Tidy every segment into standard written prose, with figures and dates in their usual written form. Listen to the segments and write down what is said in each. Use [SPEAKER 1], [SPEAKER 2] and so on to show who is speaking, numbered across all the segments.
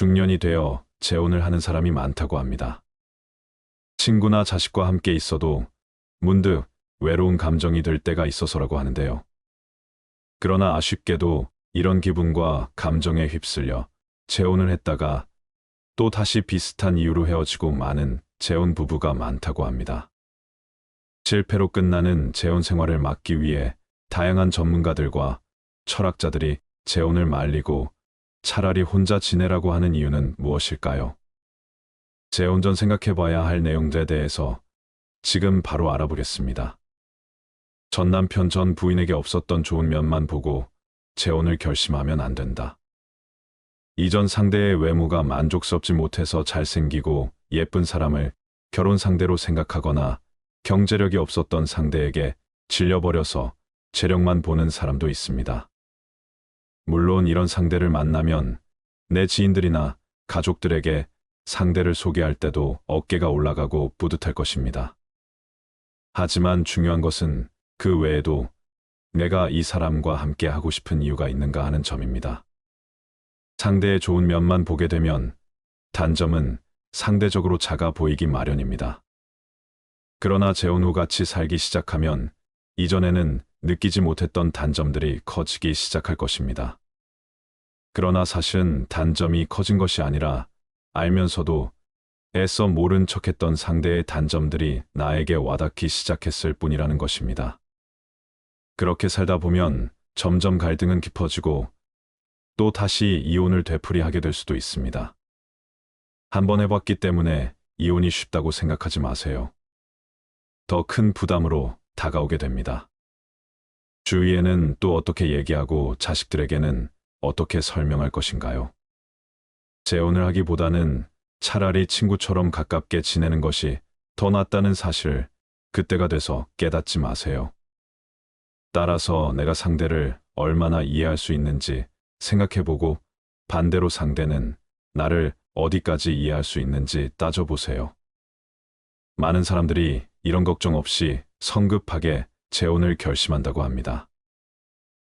[SPEAKER 1] 중년이 되어 재혼을 하는 사람이 많다고 합니다. 친구나 자식과 함께 있어도 문득 외로운 감정이 들 때가 있어서라고 하는데요. 그러나 아쉽게도 이런 기분과 감정에 휩쓸려 재혼을 했다가 또 다시 비슷한 이유로 헤어지고 마는 재혼 부부가 많다고 합니다. 실패로 끝나는 재혼 생활을 막기 위해 다양한 전문가들과 철학자들이 재혼을 말리고 차라리 혼자 지내라고 하는 이유는 무엇일까요? 재혼 전 생각해봐야 할 내용들에 대해서 지금 바로 알아보겠습니다. 전 남편 전 부인에게 없었던 좋은 면만 보고 재혼을 결심하면 안 된다. 이전 상대의 외모가 만족스럽지 못해서 잘생기고 예쁜 사람을 결혼 상대로 생각하거나 경제력이 없었던 상대에게 질려버려서 재력만 보는 사람도 있습니다. 물론 이런 상대를 만나면 내 지인들이나 가족들에게 상대를 소개할 때도 어깨가 올라가고 뿌듯할 것입니다. 하지만 중요한 것은 그 외에도 내가 이 사람과 함께 하고 싶은 이유가 있는가 하는 점입니다. 상대의 좋은 면만 보게 되면 단점은 상대적으로 작아 보이기 마련입니다. 그러나 재혼 후 같이 살기 시작하면 이전에는 느끼지 못했던 단점들이 커지기 시작할 것입니다. 그러나 사실은 단점이 커진 것이 아니라 알면서도 애써 모른 척했던 상대의 단점들이 나에게 와닿기 시작했을 뿐이라는 것입니다. 그렇게 살다 보면 점점 갈등은 깊어지고 또 다시 이혼을 되풀이하게 될 수도 있습니다. 한번 해봤기 때문에 이혼이 쉽다고 생각하지 마세요. 더 큰 부담으로 다가오게 됩니다. 주위에는 또 어떻게 얘기하고 자식들에게는 어떻게 설명할 것인가요? 재혼을 하기보다는 차라리 친구처럼 가깝게 지내는 것이 더 낫다는 사실을 그때가 돼서 깨닫지 마세요. 따라서 내가 상대를 얼마나 이해할 수 있는지 생각해보고 반대로 상대는 나를 어디까지 이해할 수 있는지 따져보세요. 많은 사람들이 이런 걱정 없이 성급하게 재혼을 결심한다고 합니다.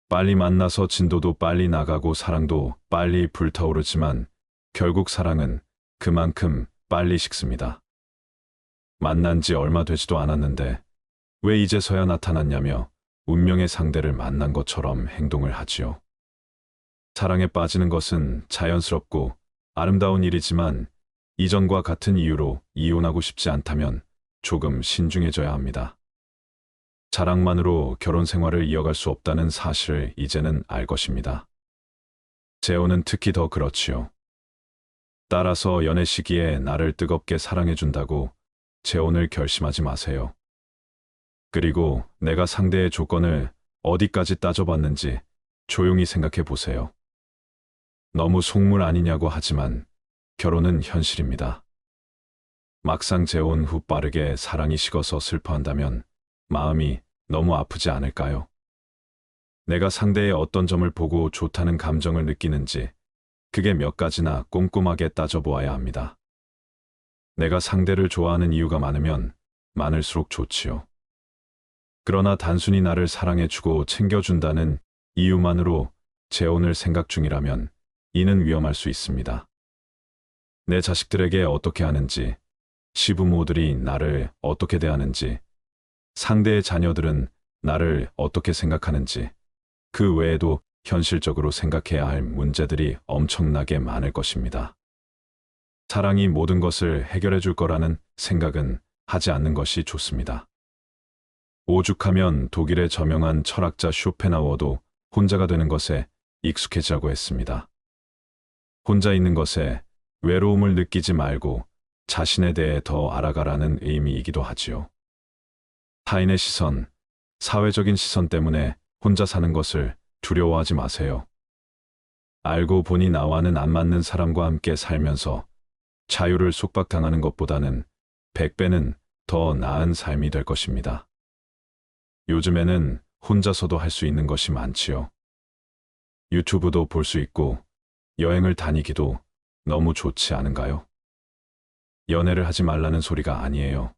[SPEAKER 1] 빨리 만나서 진도도 빨리 나가고 사랑도 빨리 불타오르지만 결국 사랑은 그만큼 빨리 식습니다. 만난 지 얼마 되지도 않았는데 왜 이제서야 나타났냐며 운명의 상대를 만난 것처럼 행동을 하지요. 사랑에 빠지는 것은 자연스럽고 아름다운 일이지만 이전과 같은 이유로 이혼하고 싶지 않다면 조금 신중해져야 합니다. 자랑만으로 결혼 생활을 이어갈 수 없다는 사실을 이제는 알 것입니다. 재혼은 특히 더 그렇지요. 따라서 연애 시기에 나를 뜨겁게 사랑해준다고 재혼을 결심하지 마세요. 그리고 내가 상대의 조건을 어디까지 따져봤는지 조용히 생각해 보세요. 너무 속물 아니냐고 하지만 결혼은 현실입니다. 막상 재혼 후 빠르게 사랑이 식어서 슬퍼한다면 마음이 너무 아프지 않을까요? 내가 상대의 어떤 점을 보고 좋다는 감정을 느끼는지 그게 몇 가지나 꼼꼼하게 따져보아야 합니다. 내가 상대를 좋아하는 이유가 많으면 많을수록 좋지요. 그러나 단순히 나를 사랑해주고 챙겨준다는 이유만으로 재혼을 생각 중이라면 이는 위험할 수 있습니다. 내 자식들에게 어떻게 하는지, 시부모들이 나를 어떻게 대하는지, 상대의 자녀들은 나를 어떻게 생각하는지, 그 외에도 현실적으로 생각해야 할 문제들이 엄청나게 많을 것입니다. 사랑이 모든 것을 해결해 줄 거라는 생각은 하지 않는 것이 좋습니다. 오죽하면 독일의 저명한 철학자 쇼펜하우어도 혼자가 되는 것에 익숙해지라고 했습니다. 혼자 있는 것에 외로움을 느끼지 말고 자신에 대해 더 알아가라는 의미이기도 하지요. 타인의 시선, 사회적인 시선 때문에 혼자 사는 것을 두려워하지 마세요. 알고 보니 나와는 안 맞는 사람과 함께 살면서 자유를 속박당하는 것보다는 100배는 더 나은 삶이 될 것입니다. 요즘에는 혼자서도 할 수 있는 것이 많지요. 유튜브도 볼 수 있고 여행을 다니기도 너무 좋지 않은가요? 연애를 하지 말라는 소리가 아니에요.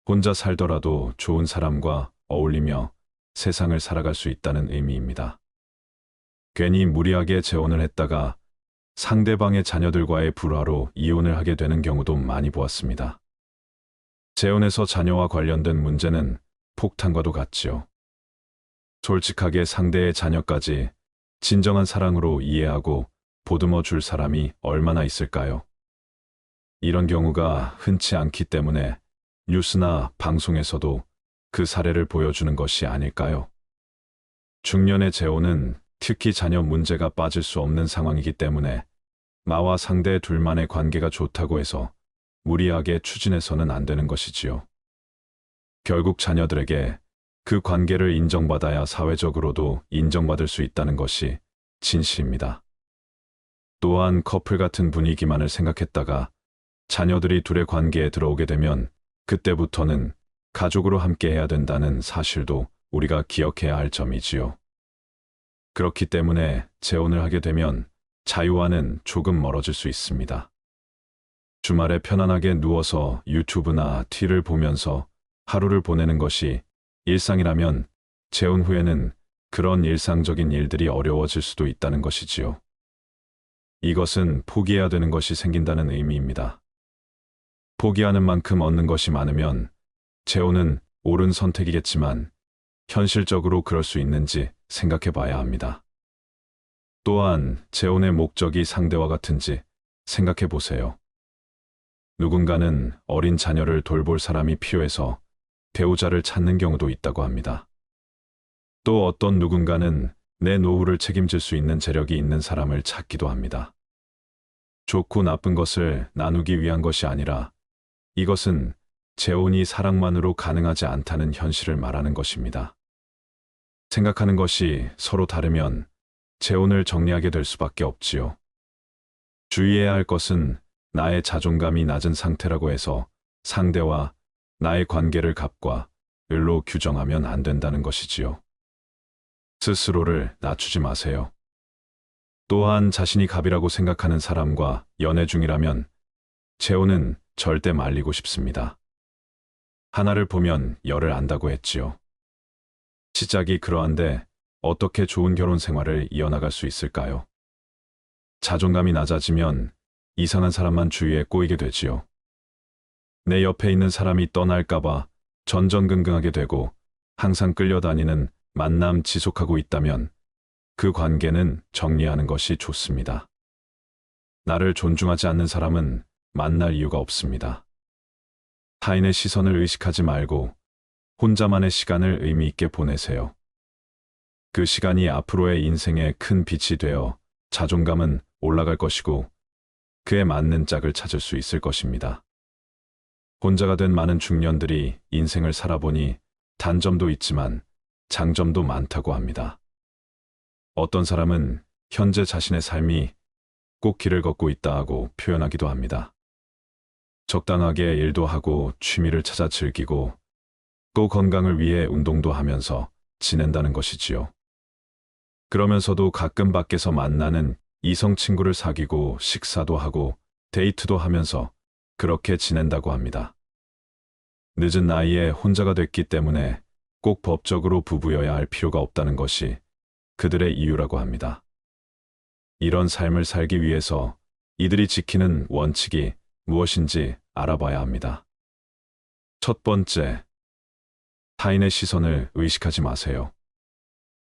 [SPEAKER 1] 혼자 살더라도 좋은 사람과 어울리며 세상을 살아갈 수 있다는 의미입니다. 괜히 무리하게 재혼을 했다가 상대방의 자녀들과의 불화로 이혼을 하게 되는 경우도 많이 보았습니다. 재혼에서 자녀와 관련된 문제는 폭탄과도 같지요. 솔직하게 상대의 자녀까지 진정한 사랑으로 이해하고 보듬어 줄 사람이 얼마나 있을까요? 이런 경우가 흔치 않기 때문에 뉴스나 방송에서도 그 사례를 보여주는 것이 아닐까요? 중년의 재혼은 특히 자녀 문제가 빠질 수 없는 상황이기 때문에 나와 상대 둘만의 관계가 좋다고 해서 무리하게 추진해서는 안 되는 것이지요. 결국 자녀들에게 그 관계를 인정받아야 사회적으로도 인정받을 수 있다는 것이 진실입니다. 또한 커플 같은 분위기만을 생각했다가 자녀들이 둘의 관계에 들어오게 되면 그때부터는 가족으로 함께 해야 된다는 사실도 우리가 기억해야 할 점이지요. 그렇기 때문에 재혼을 하게 되면 자유와는 조금 멀어질 수 있습니다. 주말에 편안하게 누워서 유튜브나 티를 보면서 하루를 보내는 것이 일상이라면 재혼 후에는 그런 일상적인 일들이 어려워질 수도 있다는 것이지요. 이것은 포기해야 되는 것이 생긴다는 의미입니다. 포기하는 만큼 얻는 것이 많으면 재혼은 옳은 선택이겠지만 현실적으로 그럴 수 있는지 생각해 봐야 합니다. 또한 재혼의 목적이 상대와 같은지 생각해 보세요. 누군가는 어린 자녀를 돌볼 사람이 필요해서 배우자를 찾는 경우도 있다고 합니다. 또 어떤 누군가는 내 노후를 책임질 수 있는 재력이 있는 사람을 찾기도 합니다. 좋고 나쁜 것을 나누기 위한 것이 아니라 이것은 재혼이 사랑만으로 가능하지 않다는 현실을 말하는 것입니다. 생각하는 것이 서로 다르면 재혼을 정리하게 될 수밖에 없지요. 주의해야 할 것은 나의 자존감이 낮은 상태라고 해서 상대와 나의 관계를 갑과 을로 규정하면 안 된다는 것이지요. 스스로를 낮추지 마세요. 또한 자신이 갑이라고 생각하는 사람과 연애 중이라면 재혼은 절대 말리고 싶습니다. 하나를 보면 열을 안다고 했지요. 시작이 그러한데 어떻게 좋은 결혼 생활을 이어나갈 수 있을까요? 자존감이 낮아지면 이상한 사람만 주위에 꼬이게 되지요. 내 옆에 있는 사람이 떠날까봐 전전긍긍하게 되고 항상 끌려다니는 만남 지속하고 있다면 그 관계는 정리하는 것이 좋습니다. 나를 존중하지 않는 사람은 만날 이유가 없습니다. 타인의 시선을 의식하지 말고 혼자만의 시간을 의미 있게 보내세요. 그 시간이 앞으로의 인생에 큰 빛이 되어 자존감은 올라갈 것이고 그에 맞는 짝을 찾을 수 있을 것입니다. 혼자가 된 많은 중년들이 인생을 살아보니 단점도 있지만 장점도 많다고 합니다. 어떤 사람은 현재 자신의 삶이 꼭 길을 걷고 있다 하고 표현하기도 합니다. 적당하게 일도 하고 취미를 찾아 즐기고 또 건강을 위해 운동도 하면서 지낸다는 것이지요. 그러면서도 가끔 밖에서 만나는 이성 친구를 사귀고 식사도 하고 데이트도 하면서 그렇게 지낸다고 합니다. 늦은 나이에 혼자가 됐기 때문에 꼭 법적으로 부부여야 할 필요가 없다는 것이 그들의 이유라고 합니다. 이런 삶을 살기 위해서 이들이 지키는 원칙이 무엇인지 알아봐야 합니다. 첫 번째, 타인의 시선을 의식하지 마세요.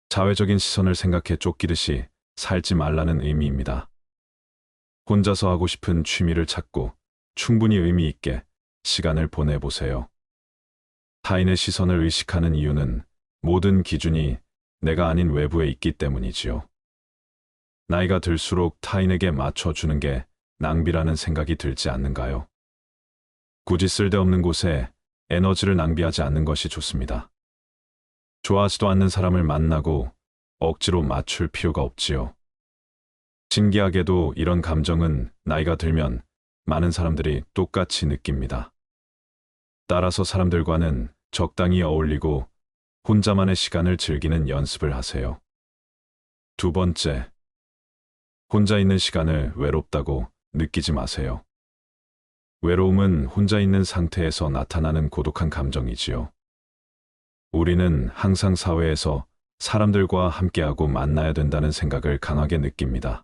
[SPEAKER 1] 자외적인 시선을 생각해 쫓기듯이 살지 말라는 의미입니다. 혼자서 하고 싶은 취미를 찾고 충분히 의미 있게 시간을 보내보세요. 타인의 시선을 의식하는 이유는 모든 기준이 내가 아닌 외부에 있기 때문이지요. 나이가 들수록 타인에게 맞춰주는 게 낭비라는 생각이 들지 않는가요? 굳이 쓸데없는 곳에 에너지를 낭비하지 않는 것이 좋습니다. 좋아하지도 않는 사람을 만나고 억지로 맞출 필요가 없지요. 신기하게도 이런 감정은 나이가 들면 많은 사람들이 똑같이 느낍니다. 따라서 사람들과는 적당히 어울리고 혼자만의 시간을 즐기는 연습을 하세요. 두 번째, 혼자 있는 시간을 외롭다고 느끼지 마세요. 외로움은 혼자 있는 상태에서 나타나는 고독한 감정이지요. 우리는 항상 사회에서 사람들과 함께하고 만나야 된다는 생각을 강하게 느낍니다.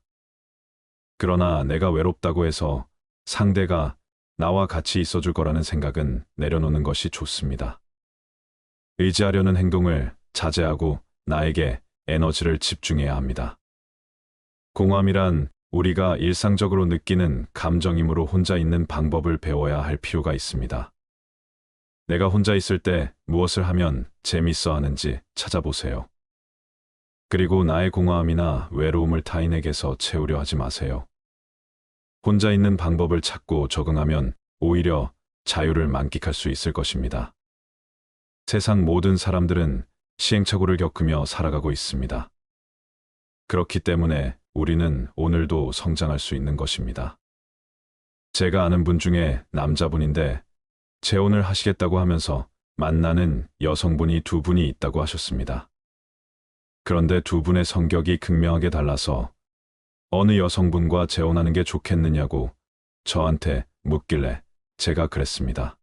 [SPEAKER 1] 그러나 내가 외롭다고 해서 상대가 나와 같이 있어줄 거라는 생각은 내려놓는 것이 좋습니다. 의지하려는 행동을 자제하고 나에게 에너지를 집중해야 합니다. 공허함이란 우리가 일상적으로 느끼는 감정이므로 혼자 있는 방법을 배워야 할 필요가 있습니다. 내가 혼자 있을 때 무엇을 하면 재밌어 하는지 찾아보세요. 그리고 나의 공허함이나 외로움을 타인에게서 채우려 하지 마세요. 혼자 있는 방법을 찾고 적응하면 오히려 자유를 만끽할 수 있을 것입니다. 세상 모든 사람들은 시행착오를 겪으며 살아가고 있습니다. 그렇기 때문에 우리는 오늘도 성장할 수 있는 것입니다. 제가 아는 분 중에 남자분인데 재혼을 하시겠다고 하면서 만나는 여성분이 두 분이 있다고 하셨습니다. 그런데 두 분의 성격이 극명하게 달라서 어느 여성분과 재혼하는 게 좋겠느냐고 저한테 묻길래 제가 그랬습니다.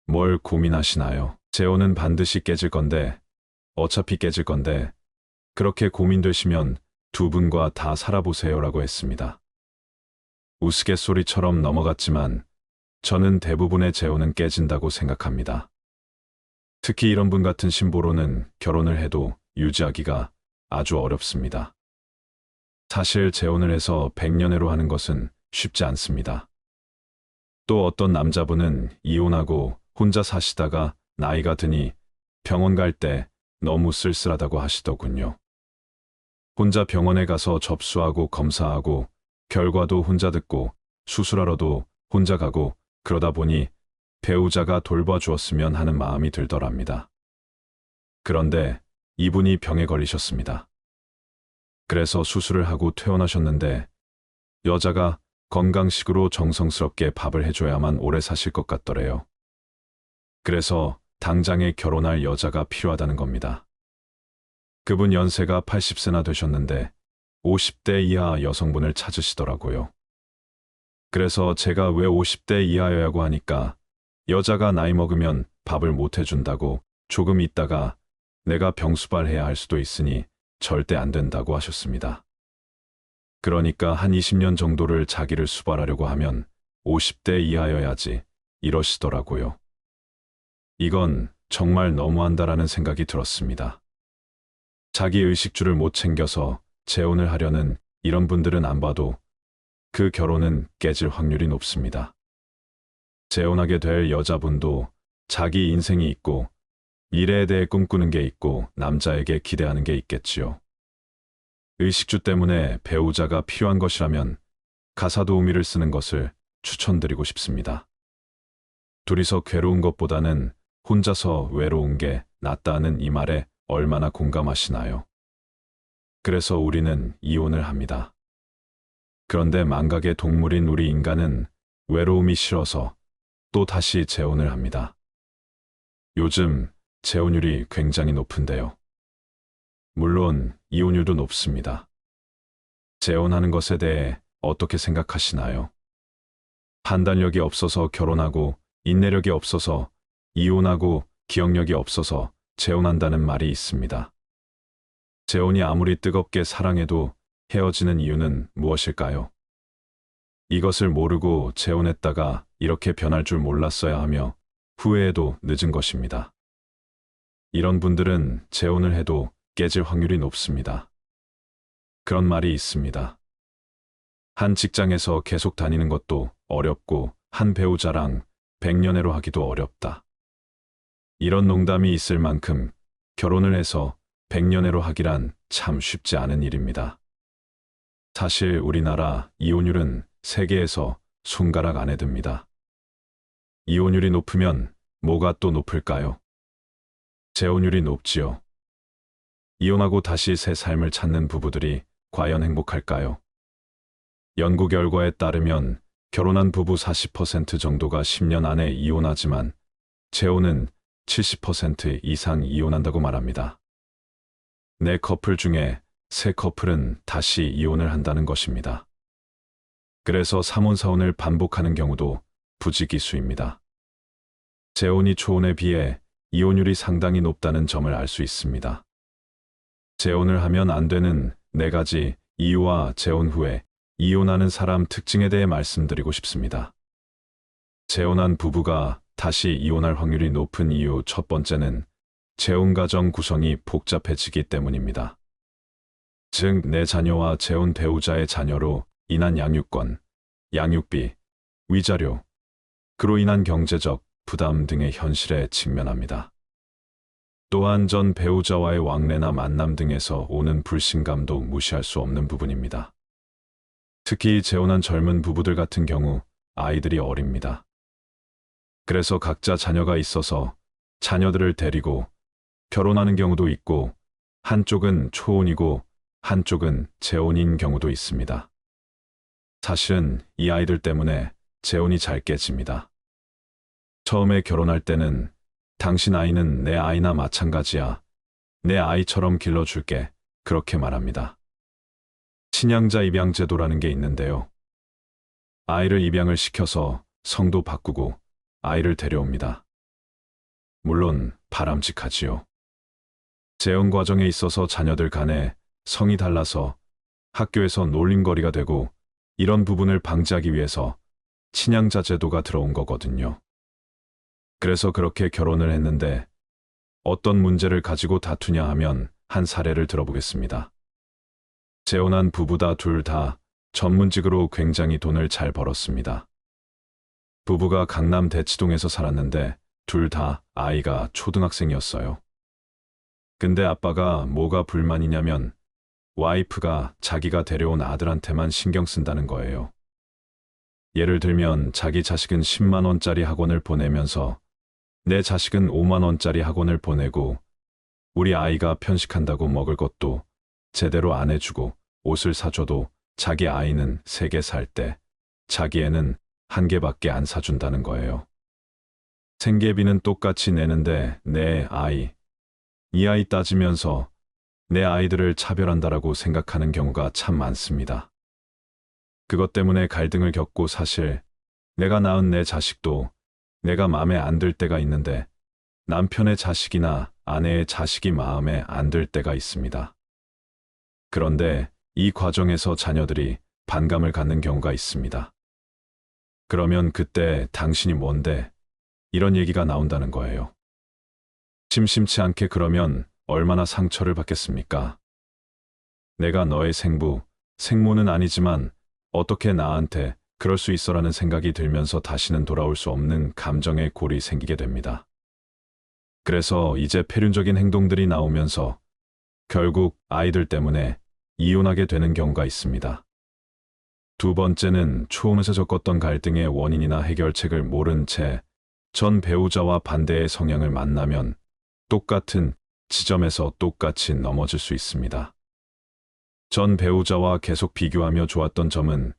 [SPEAKER 1] 뭘 고민하시나요? 재혼은 반드시 깨질 건데, 어차피 깨질 건데, 그렇게 고민되시면 두 분과 다 살아보세요라고 했습니다. 우스갯소리처럼 넘어갔지만 저는 대부분의 재혼은 깨진다고 생각합니다. 특히 이런 분 같은 신보로는 결혼을 해도 유지하기가 아주 어렵습니다. 사실 재혼을 해서 백년해로 하는 것은 쉽지 않습니다. 또 어떤 남자분은 이혼하고 혼자 사시다가 나이가 드니 병원 갈 때 너무 쓸쓸하다고 하시더군요. 혼자 병원에 가서 접수하고 검사하고 결과도 혼자 듣고 수술하러도 혼자 가고 그러다 보니 배우자가 돌봐주었으면 하는 마음이 들더랍니다. 그런데 이분이 병에 걸리셨습니다. 그래서 수술을 하고 퇴원하셨는데 여자가 건강식으로 정성스럽게 밥을 해줘야만 오래 사실 것 같더래요. 그래서 당장에 결혼할 여자가 필요하다는 겁니다. 그분 연세가 80세나 되셨는데 50대 이하 여성분을 찾으시더라고요. 그래서 제가 왜 50대 이하여야고 하니까 여자가 나이 먹으면 밥을 못 해준다고 조금 있다가 내가 병수발해야 할 수도 있으니 절대 안 된다고 하셨습니다. 그러니까 한 20년 정도를 자기를 수발하려고 하면 50대 이하여야지 이러시더라고요. 이건 정말 너무한다라는 생각이 들었습니다. 자기 의식주를 못 챙겨서 재혼을 하려는 이런 분들은 안 봐도 그 결혼은 깨질 확률이 높습니다. 재혼하게 될 여자분도 자기 인생이 있고 미래에 대해 꿈꾸는 게 있고 남자에게 기대하는 게 있겠지요. 의식주 때문에 배우자가 필요한 것이라면 가사도우미를 쓰는 것을 추천드리고 싶습니다. 둘이서 괴로운 것보다는 혼자서 외로운 게 낫다는 이 말에 얼마나 공감하시나요? 그래서 우리는 이혼을 합니다. 그런데 망각의 동물인 우리 인간은 외로움이 싫어서 또 다시 재혼을 합니다. 요즘 재혼율이 굉장히 높은데요. 물론 이혼율도 높습니다. 재혼하는 것에 대해 어떻게 생각하시나요? 판단력이 없어서 결혼하고 인내력이 없어서 이혼하고 기억력이 없어서 재혼한다는 말이 있습니다. 재혼이 아무리 뜨겁게 사랑해도 헤어지는 이유는 무엇일까요? 이것을 모르고 재혼했다가 이렇게 변할 줄 몰랐어야 하며 후회해도 늦은 것입니다. 이런 분들은 재혼을 해도 깨질 확률이 높습니다. 그런 말이 있습니다. 한 직장에서 계속 다니는 것도 어렵고 한 배우자랑 100년해로 하기도 어렵다. 이런 농담이 있을 만큼 결혼을 해서 100년해로 하기란 참 쉽지 않은 일입니다. 사실 우리나라 이혼율은 세계에서 손가락 안에 듭니다. 이혼율이 높으면 뭐가 또 높을까요? 재혼율이 높지요. 이혼하고 다시 새 삶을 찾는 부부들이 과연 행복할까요? 연구 결과에 따르면 결혼한 부부 40% 정도가 10년 안에 이혼하지만 재혼은 70% 이상 이혼한다고 말합니다. 4커플 중에 3커플은 다시 이혼을 한다는 것입니다. 그래서 삼혼사혼을 반복하는 경우도 부지기수입니다. 재혼이 초혼에 비해 이혼율이 상당히 높다는 점을 알 수 있습니다. 재혼을 하면 안 되는 4가지 이유와 재혼 후에 이혼하는 사람 특징에 대해 말씀드리고 싶습니다. 재혼한 부부가 다시 이혼할 확률이 높은 이유 첫 번째는 재혼 가정 구성이 복잡해지기 때문입니다. 즉, 내 자녀와 재혼 배우자의 자녀로 인한 양육권, 양육비, 위자료, 그로 인한 경제적 부담 등의 현실에 직면합니다. 또한 전 배우자와의 왕래나 만남 등에서 오는 불신감도 무시할 수 없는 부분입니다. 특히 재혼한 젊은 부부들 같은 경우 아이들이 어립니다. 그래서 각자 자녀가 있어서 자녀들을 데리고 결혼하는 경우도 있고 한쪽은 초혼이고 한쪽은 재혼인 경우도 있습니다. 사실은 이 아이들 때문에 재혼이 잘 깨집니다. 처음에 결혼할 때는 당신 아이는 내 아이나 마찬가지야. 내 아이처럼 길러줄게. 그렇게 말합니다. 친양자 입양 제도라는 게 있는데요. 아이를 입양을 시켜서 성도 바꾸고 아이를 데려옵니다. 물론 바람직하지요. 재혼 과정에 있어서 자녀들 간에 성이 달라서 학교에서 놀림거리가 되고 이런 부분을 방지하기 위해서 친양자 제도가 들어온 거거든요. 그래서 그렇게 결혼을 했는데 어떤 문제를 가지고 다투냐 하면 한 사례를 들어보겠습니다. 재혼한 부부다 둘 다 전문직으로 굉장히 돈을 잘 벌었습니다. 부부가 강남 대치동에서 살았는데 둘 다 아이가 초등학생이었어요. 근데 아빠가 뭐가 불만이냐면 와이프가 자기가 데려온 아들한테만 신경 쓴다는 거예요. 예를 들면 자기 자식은 10만 원짜리 학원을 보내면서 내 자식은 5만 원짜리 학원을 보내고 우리 아이가 편식한다고 먹을 것도 제대로 안 해주고 옷을 사줘도 자기 아이는 3개 살 때 자기 애는 1개밖에 안 사준다는 거예요. 생계비는 똑같이 내는데 내 아이, 이 아이 따지면서 내 아이들을 차별한다라고 생각하는 경우가 참 많습니다. 그것 때문에 갈등을 겪고 사실 내가 낳은 내 자식도 내가 마음에 안 들 때가 있는데 남편의 자식이나 아내의 자식이 마음에 안 들 때가 있습니다. 그런데 이 과정에서 자녀들이 반감을 갖는 경우가 있습니다. 그러면 그때 당신이 뭔데? 이런 얘기가 나온다는 거예요. 심심치 않게 그러면 얼마나 상처를 받겠습니까? 내가 너의 생부, 생모는 아니지만 어떻게 나한테 그럴 수 있어라는 생각이 들면서 다시는 돌아올 수 없는 감정의 골이 생기게 됩니다. 그래서 이제 폐륜적인 행동들이 나오면서 결국 아이들 때문에 이혼하게 되는 경우가 있습니다. 두 번째는 초혼에서 겪었던 갈등의 원인이나 해결책을 모른 채 전 배우자와 반대의 성향을 만나면 똑같은 지점에서 똑같이 넘어질 수 있습니다. 전 배우자와 계속 비교하며 좋았던 점은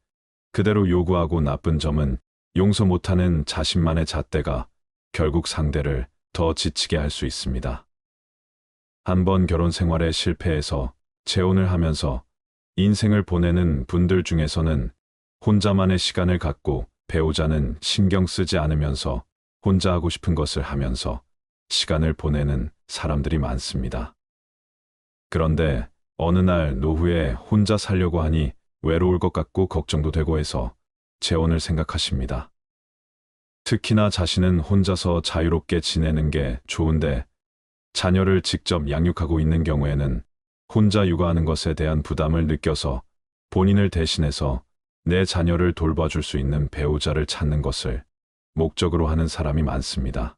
[SPEAKER 1] 그대로 요구하고 나쁜 점은 용서 못하는 자신만의 잣대가 결국 상대를 더 지치게 할 수 있습니다. 한번 결혼 생활에 실패해서 재혼을 하면서 인생을 보내는 분들 중에서는 혼자만의 시간을 갖고 배우자는 신경 쓰지 않으면서 혼자 하고 싶은 것을 하면서 시간을 보내는 사람들이 많습니다. 그런데 어느 날 노후에 혼자 살려고 하니 외로울 것 같고 걱정도 되고 해서 재혼을 생각하십니다. 특히나 자신은 혼자서 자유롭게 지내는 게 좋은데 자녀를 직접 양육하고 있는 경우에는 혼자 육아하는 것에 대한 부담을 느껴서 본인을 대신해서 내 자녀를 돌봐줄 수 있는 배우자를 찾는 것을 목적으로 하는 사람이 많습니다.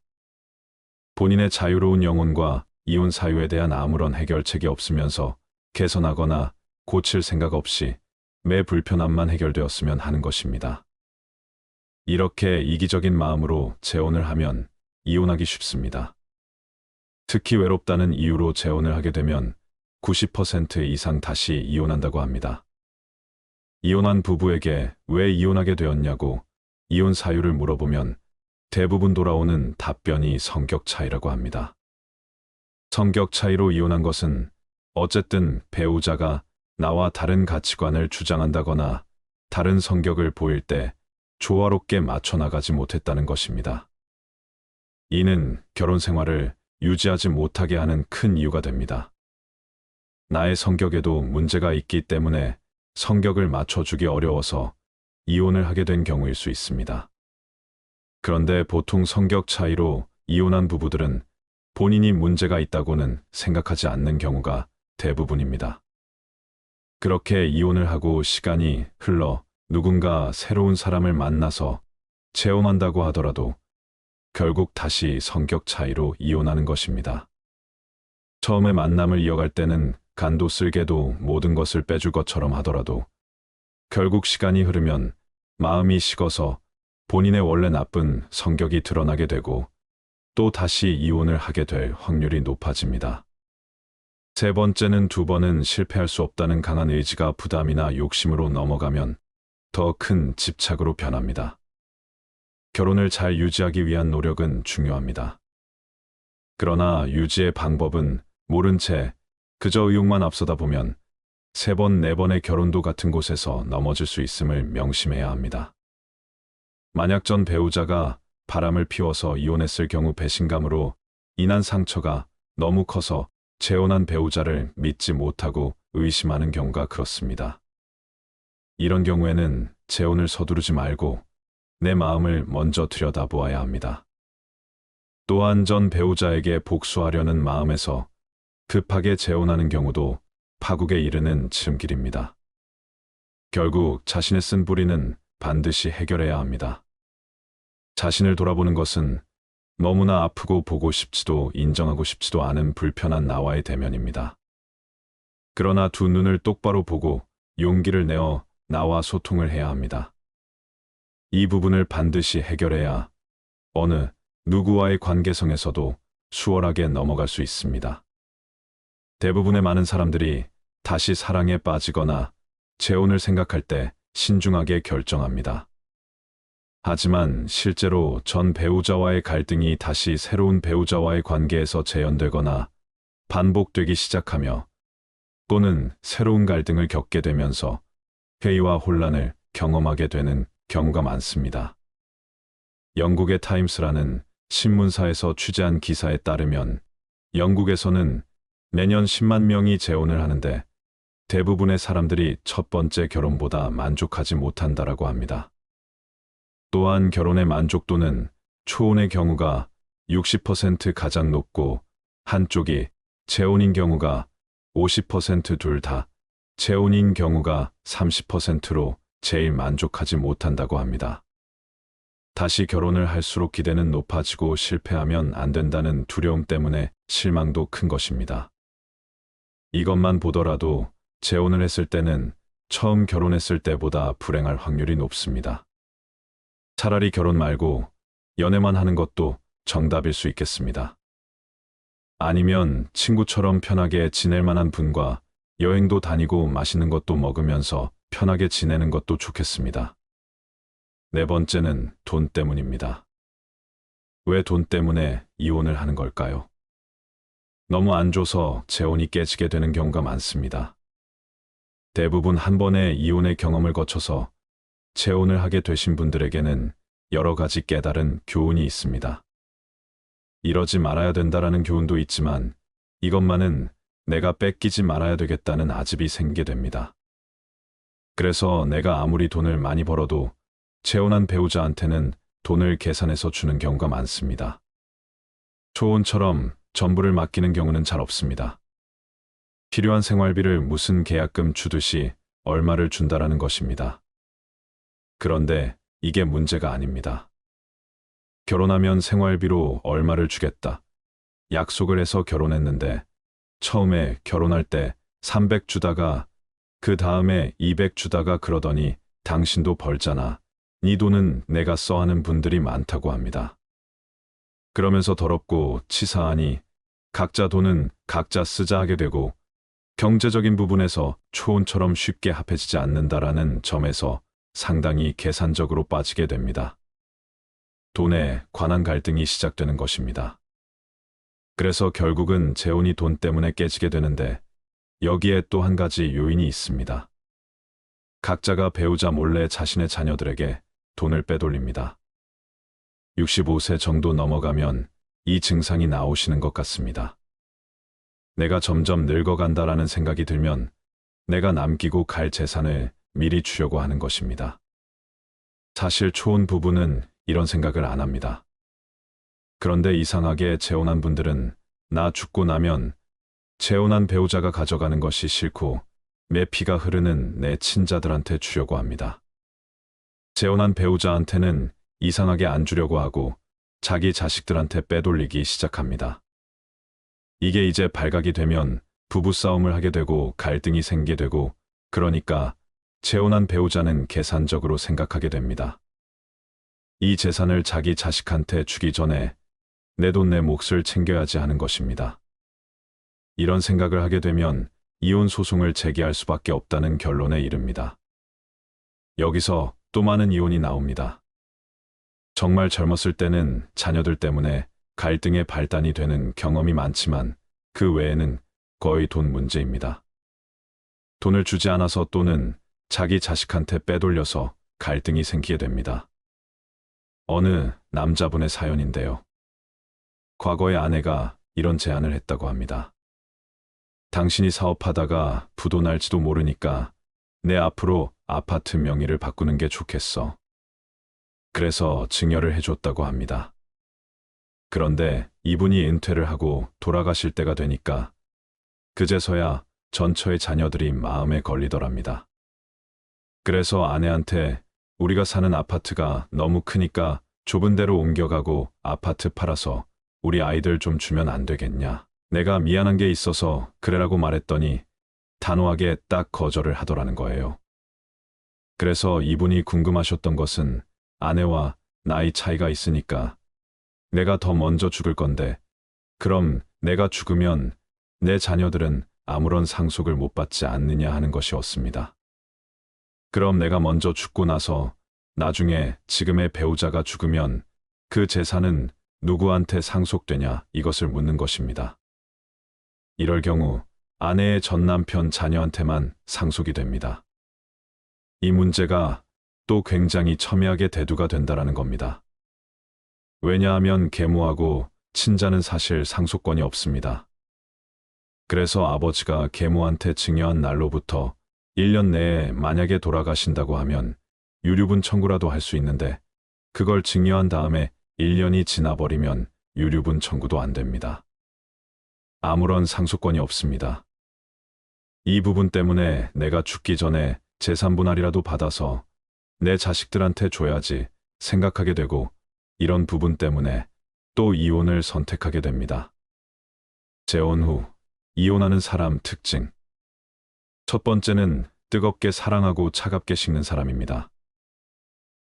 [SPEAKER 1] 본인의 자유로운 영혼과 이혼 사유에 대한 아무런 해결책이 없으면서 개선하거나 고칠 생각 없이 매 불편함만 해결되었으면 하는 것입니다. 이렇게 이기적인 마음으로 재혼을 하면 이혼하기 쉽습니다. 특히 외롭다는 이유로 재혼을 하게 되면 90% 이상 다시 이혼한다고 합니다. 이혼한 부부에게 왜 이혼하게 되었냐고 이혼 사유를 물어보면 대부분 돌아오는 답변이 성격 차이라고 합니다. 성격 차이로 이혼한 것은 어쨌든 배우자가 나와 다른 가치관을 주장한다거나 다른 성격을 보일 때 조화롭게 맞춰 나가지 못했다는 것입니다. 이는 결혼 생활을 유지하지 못하게 하는 큰 이유가 됩니다. 나의 성격에도 문제가 있기 때문에 성격을 맞춰주기 어려워서 이혼을 하게 된 경우일 수 있습니다. 그런데 보통 성격 차이로 이혼한 부부들은 본인이 문제가 있다고는 생각하지 않는 경우가 대부분입니다. 그렇게 이혼을 하고 시간이 흘러 누군가 새로운 사람을 만나서 재혼한다고 하더라도 결국 다시 성격 차이로 이혼하는 것입니다. 처음에 만남을 이어갈 때는 간도 쓸게도 모든 것을 빼줄 것처럼 하더라도 결국 시간이 흐르면 마음이 식어서 본인의 원래 나쁜 성격이 드러나게 되고 또 다시 이혼을 하게 될 확률이 높아집니다. 세 번째는 두 번은 실패할 수 없다는 강한 의지가 부담이나 욕심으로 넘어가면 더 큰 집착으로 변합니다. 결혼을 잘 유지하기 위한 노력은 중요합니다. 그러나 유지의 방법은 모른 채 그저 의욕만 앞서다 보면 세 번, 네 번의 결혼도 같은 곳에서 넘어질 수 있음을 명심해야 합니다. 만약 전 배우자가 바람을 피워서 이혼했을 경우 배신감으로 인한 상처가 너무 커서 재혼한 배우자를 믿지 못하고 의심하는 경우가 그렇습니다. 이런 경우에는 재혼을 서두르지 말고 내 마음을 먼저 들여다보아야 합니다. 또한 전 배우자에게 복수하려는 마음에서 급하게 재혼하는 경우도 파국에 이르는 지름길입니다. 결국 자신의 쓴 뿌리는 반드시 해결해야 합니다. 자신을 돌아보는 것은 너무나 아프고 보고 싶지도 인정하고 싶지도 않은 불편한 나와의 대면입니다. 그러나 두 눈을 똑바로 보고 용기를 내어 나와 소통을 해야 합니다. 이 부분을 반드시 해결해야 어느 누구와의 관계성에서도 수월하게 넘어갈 수 있습니다. 대부분의 많은 사람들이 다시 사랑에 빠지거나 재혼을 생각할 때 신중하게 결정합니다. 하지만 실제로 전 배우자와의 갈등이 다시 새로운 배우자와의 관계에서 재현되거나 반복되기 시작하며 또는 새로운 갈등을 겪게 되면서 회의와 혼란을 경험하게 되는 경우가 많습니다. 영국의 타임스라는 신문사에서 취재한 기사에 따르면 영국에서는 매년 10만 명이 재혼을 하는데 대부분의 사람들이 첫 번째 결혼보다 만족하지 못한다라고 합니다. 또한 결혼의 만족도는 초혼의 경우가 60% 가장 높고 한쪽이 재혼인 경우가 50% 둘 다 재혼인 경우가 30%로 제일 만족하지 못한다고 합니다. 다시 결혼을 할수록 기대는 높아지고 실패하면 안 된다는 두려움 때문에 실망도 큰 것입니다. 이것만 보더라도 재혼을 했을 때는 처음 결혼했을 때보다 불행할 확률이 높습니다. 차라리 결혼 말고 연애만 하는 것도 정답일 수 있겠습니다. 아니면 친구처럼 편하게 지낼 만한 분과 여행도 다니고 맛있는 것도 먹으면서 편하게 지내는 것도 좋겠습니다. 네 번째는 돈 때문입니다. 왜 돈 때문에 이혼을 하는 걸까요? 너무 안 줘서 재혼이 깨지게 되는 경우가 많습니다. 대부분 한 번의 이혼의 경험을 거쳐서 재혼을 하게 되신 분들에게는 여러 가지 깨달은 교훈이 있습니다. 이러지 말아야 된다라는 교훈도 있지만 이것만은 내가 뺏기지 말아야 되겠다는 아집이 생기게 됩니다. 그래서 내가 아무리 돈을 많이 벌어도 재혼한 배우자한테는 돈을 계산해서 주는 경우가 많습니다. 초혼처럼 전부를 맡기는 경우는 잘 없습니다. 필요한 생활비를 무슨 계약금 주듯이 얼마를 준다라는 것입니다. 그런데 이게 문제가 아닙니다. 결혼하면 생활비로 얼마를 주겠다. 약속을 해서 결혼했는데 처음에 결혼할 때 300 주다가 그 다음에 200 주다가 그러더니 당신도 벌잖아. 네 돈은 내가 써 하는 분들이 많다고 합니다. 그러면서 더럽고 치사하니 각자 돈은 각자 쓰자 하게 되고 경제적인 부분에서 초혼처럼 쉽게 합해지지 않는다라는 점에서 상당히 계산적으로 빠지게 됩니다. 돈에 관한 갈등이 시작되는 것입니다. 그래서 결국은 재혼이 돈 때문에 깨지게 되는데 여기에 또 한 가지 요인이 있습니다. 각자가 배우자 몰래 자신의 자녀들에게 돈을 빼돌립니다. 65세 정도 넘어가면 이 증상이 나오시는 것 같습니다. 내가 점점 늙어간다라는 생각이 들면 내가 남기고 갈 재산을 미리 주려고 하는 것입니다. 사실 초혼 부부는 이런 생각을 안 합니다. 그런데 이상하게 재혼한 분들은 나 죽고 나면 재혼한 배우자가 가져가는 것이 싫고 내 피가 흐르는 내 친자들한테 주려고 합니다. 재혼한 배우자한테는 이상하게 안 주려고 하고 자기 자식들한테 빼돌리기 시작합니다. 이게 이제 발각이 되면 부부싸움을 하게 되고 갈등이 생기게 되고, 그러니까 재혼한 배우자는 계산적으로 생각하게 됩니다. 이 재산을 자기 자식한테 주기 전에 내 돈 내 몫을 챙겨야지 하는 것입니다. 이런 생각을 하게 되면 이혼 소송을 제기할 수밖에 없다는 결론에 이릅니다. 여기서 또 많은 이혼이 나옵니다. 정말 젊었을 때는 자녀들 때문에 갈등의 발단이 되는 경험이 많지만 그 외에는 거의 돈 문제입니다. 돈을 주지 않아서 또는 자기 자식한테 빼돌려서 갈등이 생기게 됩니다. 어느 남자분의 사연인데요. 과거에 아내가 이런 제안을 했다고 합니다. 당신이 사업하다가 부도 날지도 모르니까 내 앞으로 아파트 명의를 바꾸는 게 좋겠어. 그래서 증여를 해줬다고 합니다. 그런데 이분이 은퇴를 하고 돌아가실 때가 되니까 그제서야 전처의 자녀들이 마음에 걸리더랍니다. 그래서 아내한테 우리가 사는 아파트가 너무 크니까 좁은 데로 옮겨가고 아파트 팔아서 우리 아이들 좀 주면 안 되겠냐. 내가 미안한 게 있어서 그래라고 말했더니 단호하게 딱 거절을 하더라는 거예요. 그래서 이분이 궁금하셨던 것은 아내와 나이 차이가 있으니까 내가 더 먼저 죽을 건데 그럼 내가 죽으면 내 자녀들은 아무런 상속을 못 받지 않느냐 하는 것이었습니다. 그럼 내가 먼저 죽고 나서 나중에 지금의 배우자가 죽으면 그 재산은 누구한테 상속되냐 이것을 묻는 것입니다. 이럴 경우 아내의 전 남편 자녀한테만 상속이 됩니다. 이 문제가 또 굉장히 첨예하게 대두가 된다라는 겁니다. 왜냐하면 계모하고 친자는 사실 상속권이 없습니다. 그래서 아버지가 계모한테 증여한 날로부터 1년 내에 만약에 돌아가신다고 하면 유류분 청구라도 할 수 있는데 그걸 증여한 다음에 1년이 지나버리면 유류분 청구도 안 됩니다. 아무런 상속권이 없습니다. 이 부분 때문에 내가 죽기 전에 재산 분할이라도 받아서 내 자식들한테 줘야지 생각하게 되고 이런 부분 때문에 또 이혼을 선택하게 됩니다. 재혼 후 이혼하는 사람 특징. 첫 번째는 뜨겁게 사랑하고 차갑게 식는 사람입니다.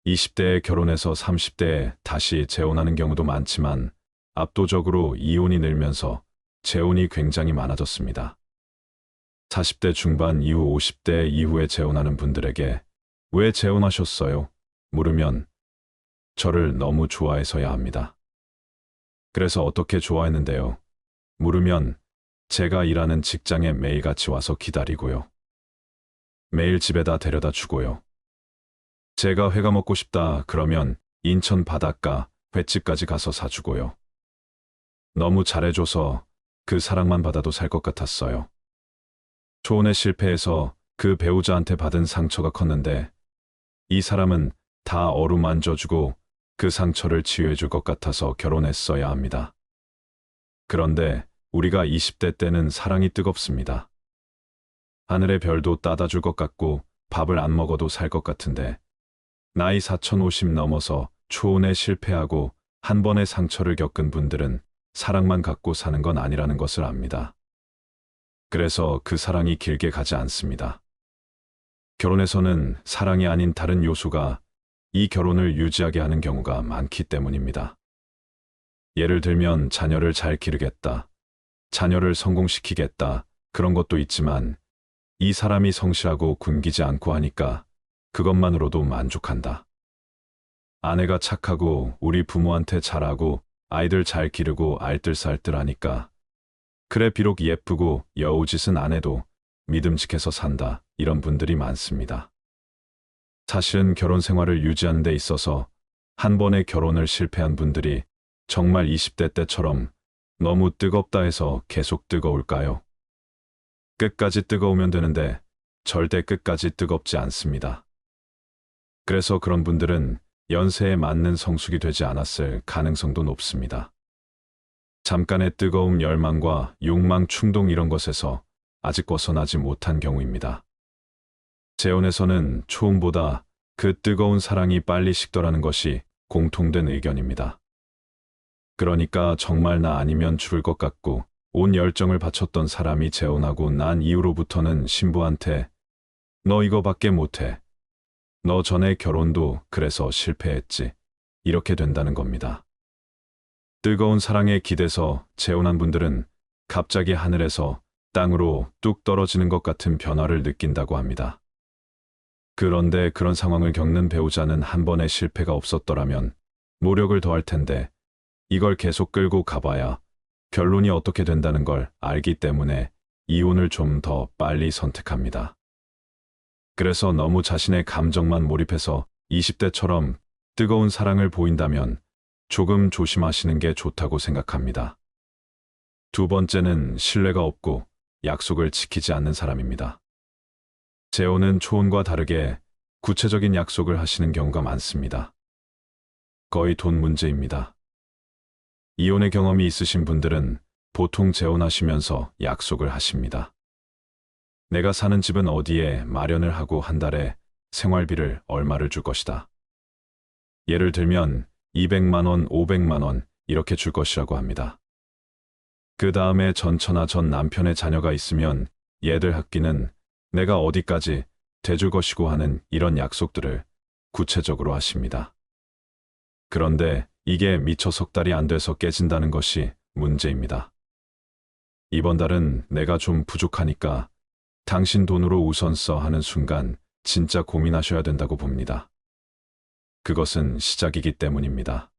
[SPEAKER 1] 20대에 결혼해서 30대에 다시 재혼하는 경우도 많지만 압도적으로 이혼이 늘면서 재혼이 굉장히 많아졌습니다. 40대 중반 이후 50대 이후에 재혼하는 분들에게 왜 재혼하셨어요? 물으면 저를 너무 좋아해서야 합니다. 그래서 어떻게 좋아했는데요? 물으면 제가 일하는 직장에 매일같이 와서 기다리고요. 매일 집에다 데려다 주고요. 제가 회가 먹고 싶다 그러면 인천 바닷가 횟집까지 가서 사주고요. 너무 잘해줘서 그 사랑만 받아도 살 것 같았어요. 초혼에 실패해서 그 배우자한테 받은 상처가 컸는데 이 사람은 다 어루만져주고 그 상처를 치유해줄 것 같아서 결혼했어야 합니다. 그런데 우리가 20대 때는 사랑이 뜨겁습니다. 하늘의 별도 따다 줄 것 같고 밥을 안 먹어도 살 것 같은데 나이 4050 넘어서 초혼에 실패하고 한 번의 상처를 겪은 분들은 사랑만 갖고 사는 건 아니라는 것을 압니다. 그래서 그 사랑이 길게 가지 않습니다. 결혼에서는 사랑이 아닌 다른 요소가 이 결혼을 유지하게 하는 경우가 많기 때문입니다. 예를 들면 자녀를 잘 기르겠다, 자녀를 성공시키겠다 그런 것도 있지만 이 사람이 성실하고 굶기지 않고 하니까 그것만으로도 만족한다. 아내가 착하고 우리 부모한테 잘하고 아이들 잘 기르고 알뜰살뜰하니까 그래 비록 예쁘고 여우짓은 안 해도 믿음직해서 산다 이런 분들이 많습니다. 사실은 결혼 생활을 유지하는 데 있어서 한 번의 결혼을 실패한 분들이 정말 20대 때처럼 너무 뜨겁다 해서 계속 뜨거울까요? 끝까지 뜨거우면 되는데 절대 끝까지 뜨겁지 않습니다. 그래서 그런 분들은 연세에 맞는 성숙이 되지 않았을 가능성도 높습니다. 잠깐의 뜨거움, 열망과 욕망, 충동 이런 것에서 아직 벗어나지 못한 경우입니다. 재혼에서는 초음보다 그 뜨거운 사랑이 빨리 식더라는 것이 공통된 의견입니다. 그러니까 정말 나 아니면 죽을 것 같고 온 열정을 바쳤던 사람이 재혼하고 난 이후로부터는 신부한테 너 이거밖에 못해. 너 전에 결혼도 그래서 실패했지. 이렇게 된다는 겁니다. 뜨거운 사랑에 기대서 재혼한 분들은 갑자기 하늘에서 땅으로 뚝 떨어지는 것 같은 변화를 느낀다고 합니다. 그런데 그런 상황을 겪는 배우자는 한 번의 실패가 없었더라면 노력을 더할 텐데 이걸 계속 끌고 가봐야 결론이 어떻게 된다는 걸 알기 때문에 이혼을 좀 더 빨리 선택합니다. 그래서 너무 자신의 감정만 몰입해서 20대처럼 뜨거운 사랑을 보인다면 조금 조심하시는 게 좋다고 생각합니다. 두 번째는 신뢰가 없고 약속을 지키지 않는 사람입니다. 재혼은 초혼과 다르게 구체적인 약속을 하시는 경우가 많습니다. 거의 돈 문제입니다. 이혼의 경험이 있으신 분들은 보통 재혼하시면서 약속을 하십니다. 내가 사는 집은 어디에 마련을 하고 한 달에 생활비를 얼마를 줄 것이다. 예를 들면 200만 원, 500만 원 이렇게 줄 것이라고 합니다. 그 다음에 전처나 전 남편의 자녀가 있으면 얘들 학비는 내가 어디까지 대줄 것이고 하는 이런 약속들을 구체적으로 하십니다. 그런데 이게 미처 석 달이 안 돼서 깨진다는 것이 문제입니다. 이번 달은 내가 좀 부족하니까 당신 돈으로 우선 써 하는 순간 진짜 고민하셔야 된다고 봅니다. 그것은 시작이기 때문입니다.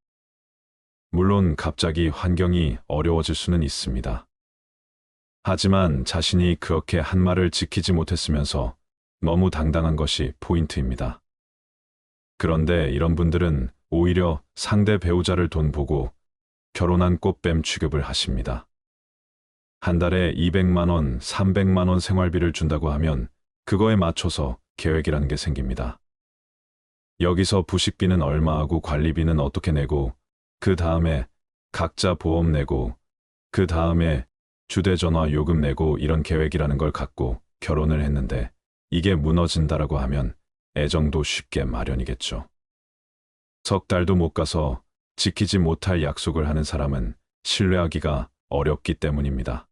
[SPEAKER 1] 물론 갑자기 환경이 어려워질 수는 있습니다. 하지만 자신이 그렇게 한 말을 지키지 못했으면서 너무 당당한 것이 포인트입니다. 그런데 이런 분들은 오히려 상대 배우자를 돈 보고 결혼한 꽃뱀 취급을 하십니다. 한 달에 200만 원, 300만 원 생활비를 준다고 하면 그거에 맞춰서 계획이라는 게 생깁니다. 여기서 부식비는 얼마 하고 관리비는 어떻게 내고 그 다음에 각자 보험 내고 그 다음에 휴대전화 요금 내고 이런 계획이라는 걸 갖고 결혼을 했는데 이게 무너진다라고 하면 애정도 쉽게 마련이겠죠. 석 달도 못 가서 지키지 못할 약속을 하는 사람은 신뢰하기가 어렵기 때문입니다.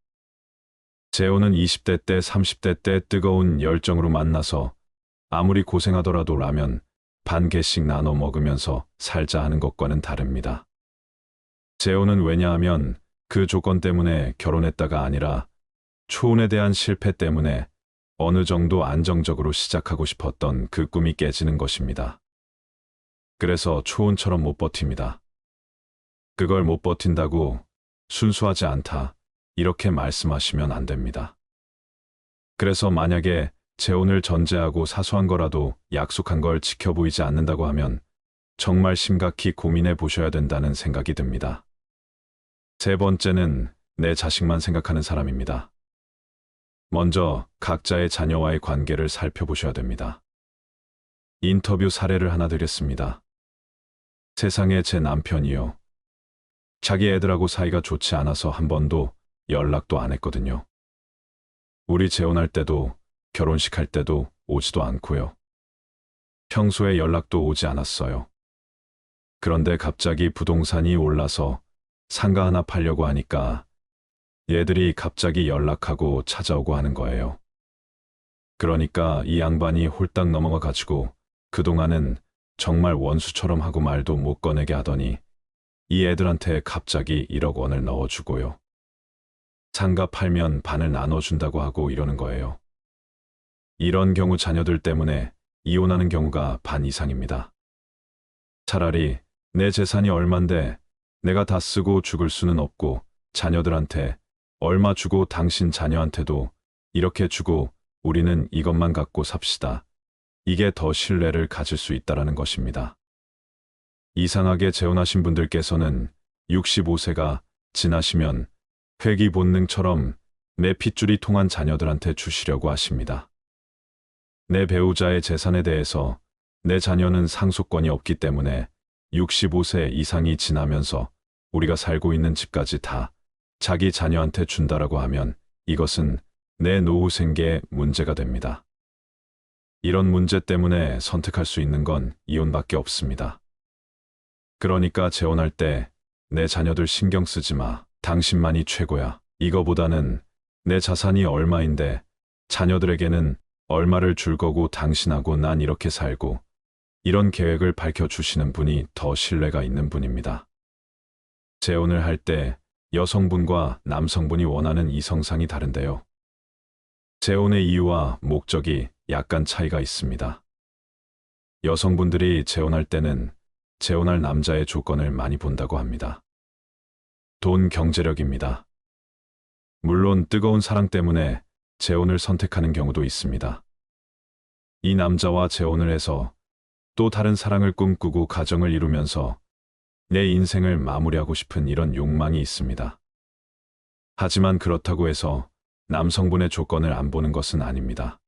[SPEAKER 1] 재혼은 20대 때, 30대 때 뜨거운 열정으로 만나서 아무리 고생하더라도 라면 반 개씩 나눠 먹으면서 살자 하는 것과는 다릅니다. 재혼은 왜냐하면 그 조건 때문에 결혼했다가 아니라 초혼에 대한 실패 때문에 어느 정도 안정적으로 시작하고 싶었던 그 꿈이 깨지는 것입니다. 그래서 초혼처럼 못 버팁니다. 그걸 못 버틴다고 순수하지 않다 이렇게 말씀하시면 안 됩니다. 그래서 만약에 재혼을 전제하고 사소한 거라도 약속한 걸 지켜 보이지 않는다고 하면 정말 심각히 고민해 보셔야 된다는 생각이 듭니다. 세 번째는 내 자식만 생각하는 사람입니다. 먼저 각자의 자녀와의 관계를 살펴보셔야 됩니다. 인터뷰 사례를 하나 드렸습니다. 세상에 제 남편이요. 자기 애들하고 사이가 좋지 않아서 한 번도 연락도 안 했거든요. 우리 재혼할 때도 결혼식 할 때도 오지도 않고요. 평소에 연락도 오지 않았어요. 그런데 갑자기 부동산이 올라서 상가 하나 팔려고 하니까 얘들이 갑자기 연락하고 찾아오고 하는 거예요. 그러니까 이 양반이 홀딱 넘어가 가지고 그동안은 정말 원수처럼 하고 말도 못 꺼내게 하더니 이 애들한테 갑자기 1억 원을 넣어주고요. 상가 팔면 반을 나눠준다고 하고 이러는 거예요. 이런 경우 자녀들 때문에 이혼하는 경우가 반 이상입니다. 차라리 내 재산이 얼만데 내가 다 쓰고 죽을 수는 없고 자녀들한테 얼마 주고 당신 자녀한테도 이렇게 주고 우리는 이것만 갖고 삽시다. 이게 더 신뢰를 가질 수 있다라는 것입니다. 이상하게 재혼하신 분들께서는 65세가 지나시면 회귀 본능처럼 내 핏줄이 통한 자녀들한테 주시려고 하십니다. 내 배우자의 재산에 대해서 내 자녀는 상속권이 없기 때문에 65세 이상이 지나면서 우리가 살고 있는 집까지 다 자기 자녀한테 준다라고 하면 이것은 내 노후 생계에 문제가 됩니다. 이런 문제 때문에 선택할 수 있는 건 이혼밖에 없습니다. 그러니까 재혼할 때 내 자녀들 신경 쓰지 마. 당신만이 최고야. 이거보다는 내 자산이 얼마인데 자녀들에게는 얼마를 줄 거고 당신하고 난 이렇게 살고 이런 계획을 밝혀주시는 분이 더 신뢰가 있는 분입니다. 재혼을 할 때 여성분과 남성분이 원하는 이성상이 다른데요. 재혼의 이유와 목적이 약간 차이가 있습니다. 여성분들이 재혼할 때는 재혼할 남자의 조건을 많이 본다고 합니다. 돈, 경제력입니다. 물론 뜨거운 사랑 때문에 재혼을 선택하는 경우도 있습니다. 이 남자와 재혼을 해서 또 다른 사랑을 꿈꾸고 가정을 이루면서 내 인생을 마무리하고 싶은 이런 욕망이 있습니다. 하지만 그렇다고 해서 남성분의 조건을 안 보는 것은 아닙니다.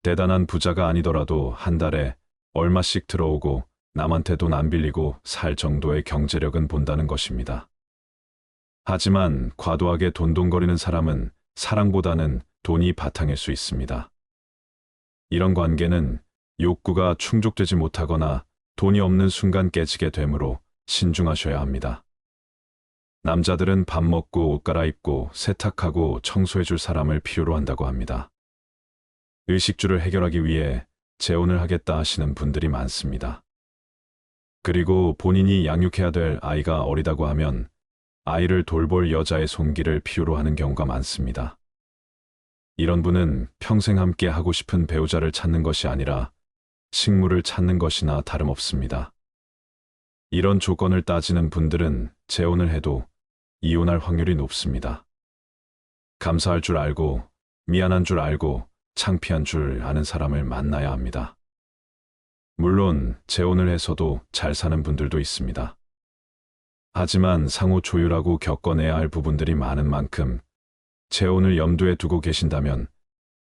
[SPEAKER 1] 대단한 부자가 아니더라도 한 달에 얼마씩 들어오고 남한테 돈 안 빌리고 살 정도의 경제력은 본다는 것입니다. 하지만 과도하게 돈돈거리는 사람은 사랑보다는 돈이 바탕일 수 있습니다. 이런 관계는 욕구가 충족되지 못하거나 돈이 없는 순간 깨지게 되므로 신중하셔야 합니다. 남자들은 밥 먹고 옷 갈아입고 세탁하고 청소해줄 사람을 필요로 한다고 합니다. 의식주를 해결하기 위해 재혼을 하겠다 하시는 분들이 많습니다. 그리고 본인이 양육해야 될 아이가 어리다고 하면 아이를 돌볼 여자의 손길을 필요로 하는 경우가 많습니다. 이런 분은 평생 함께 하고 싶은 배우자를 찾는 것이 아니라 식물을 찾는 것이나 다름없습니다. 이런 조건을 따지는 분들은 재혼을 해도 이혼할 확률이 높습니다. 감사할 줄 알고, 미안한 줄 알고, 창피한 줄 아는 사람을 만나야 합니다. 물론 재혼을 해서도 잘 사는 분들도 있습니다. 하지만 상호 조율하고 겪어내야 할 부분들이 많은 만큼 재혼을 염두에 두고 계신다면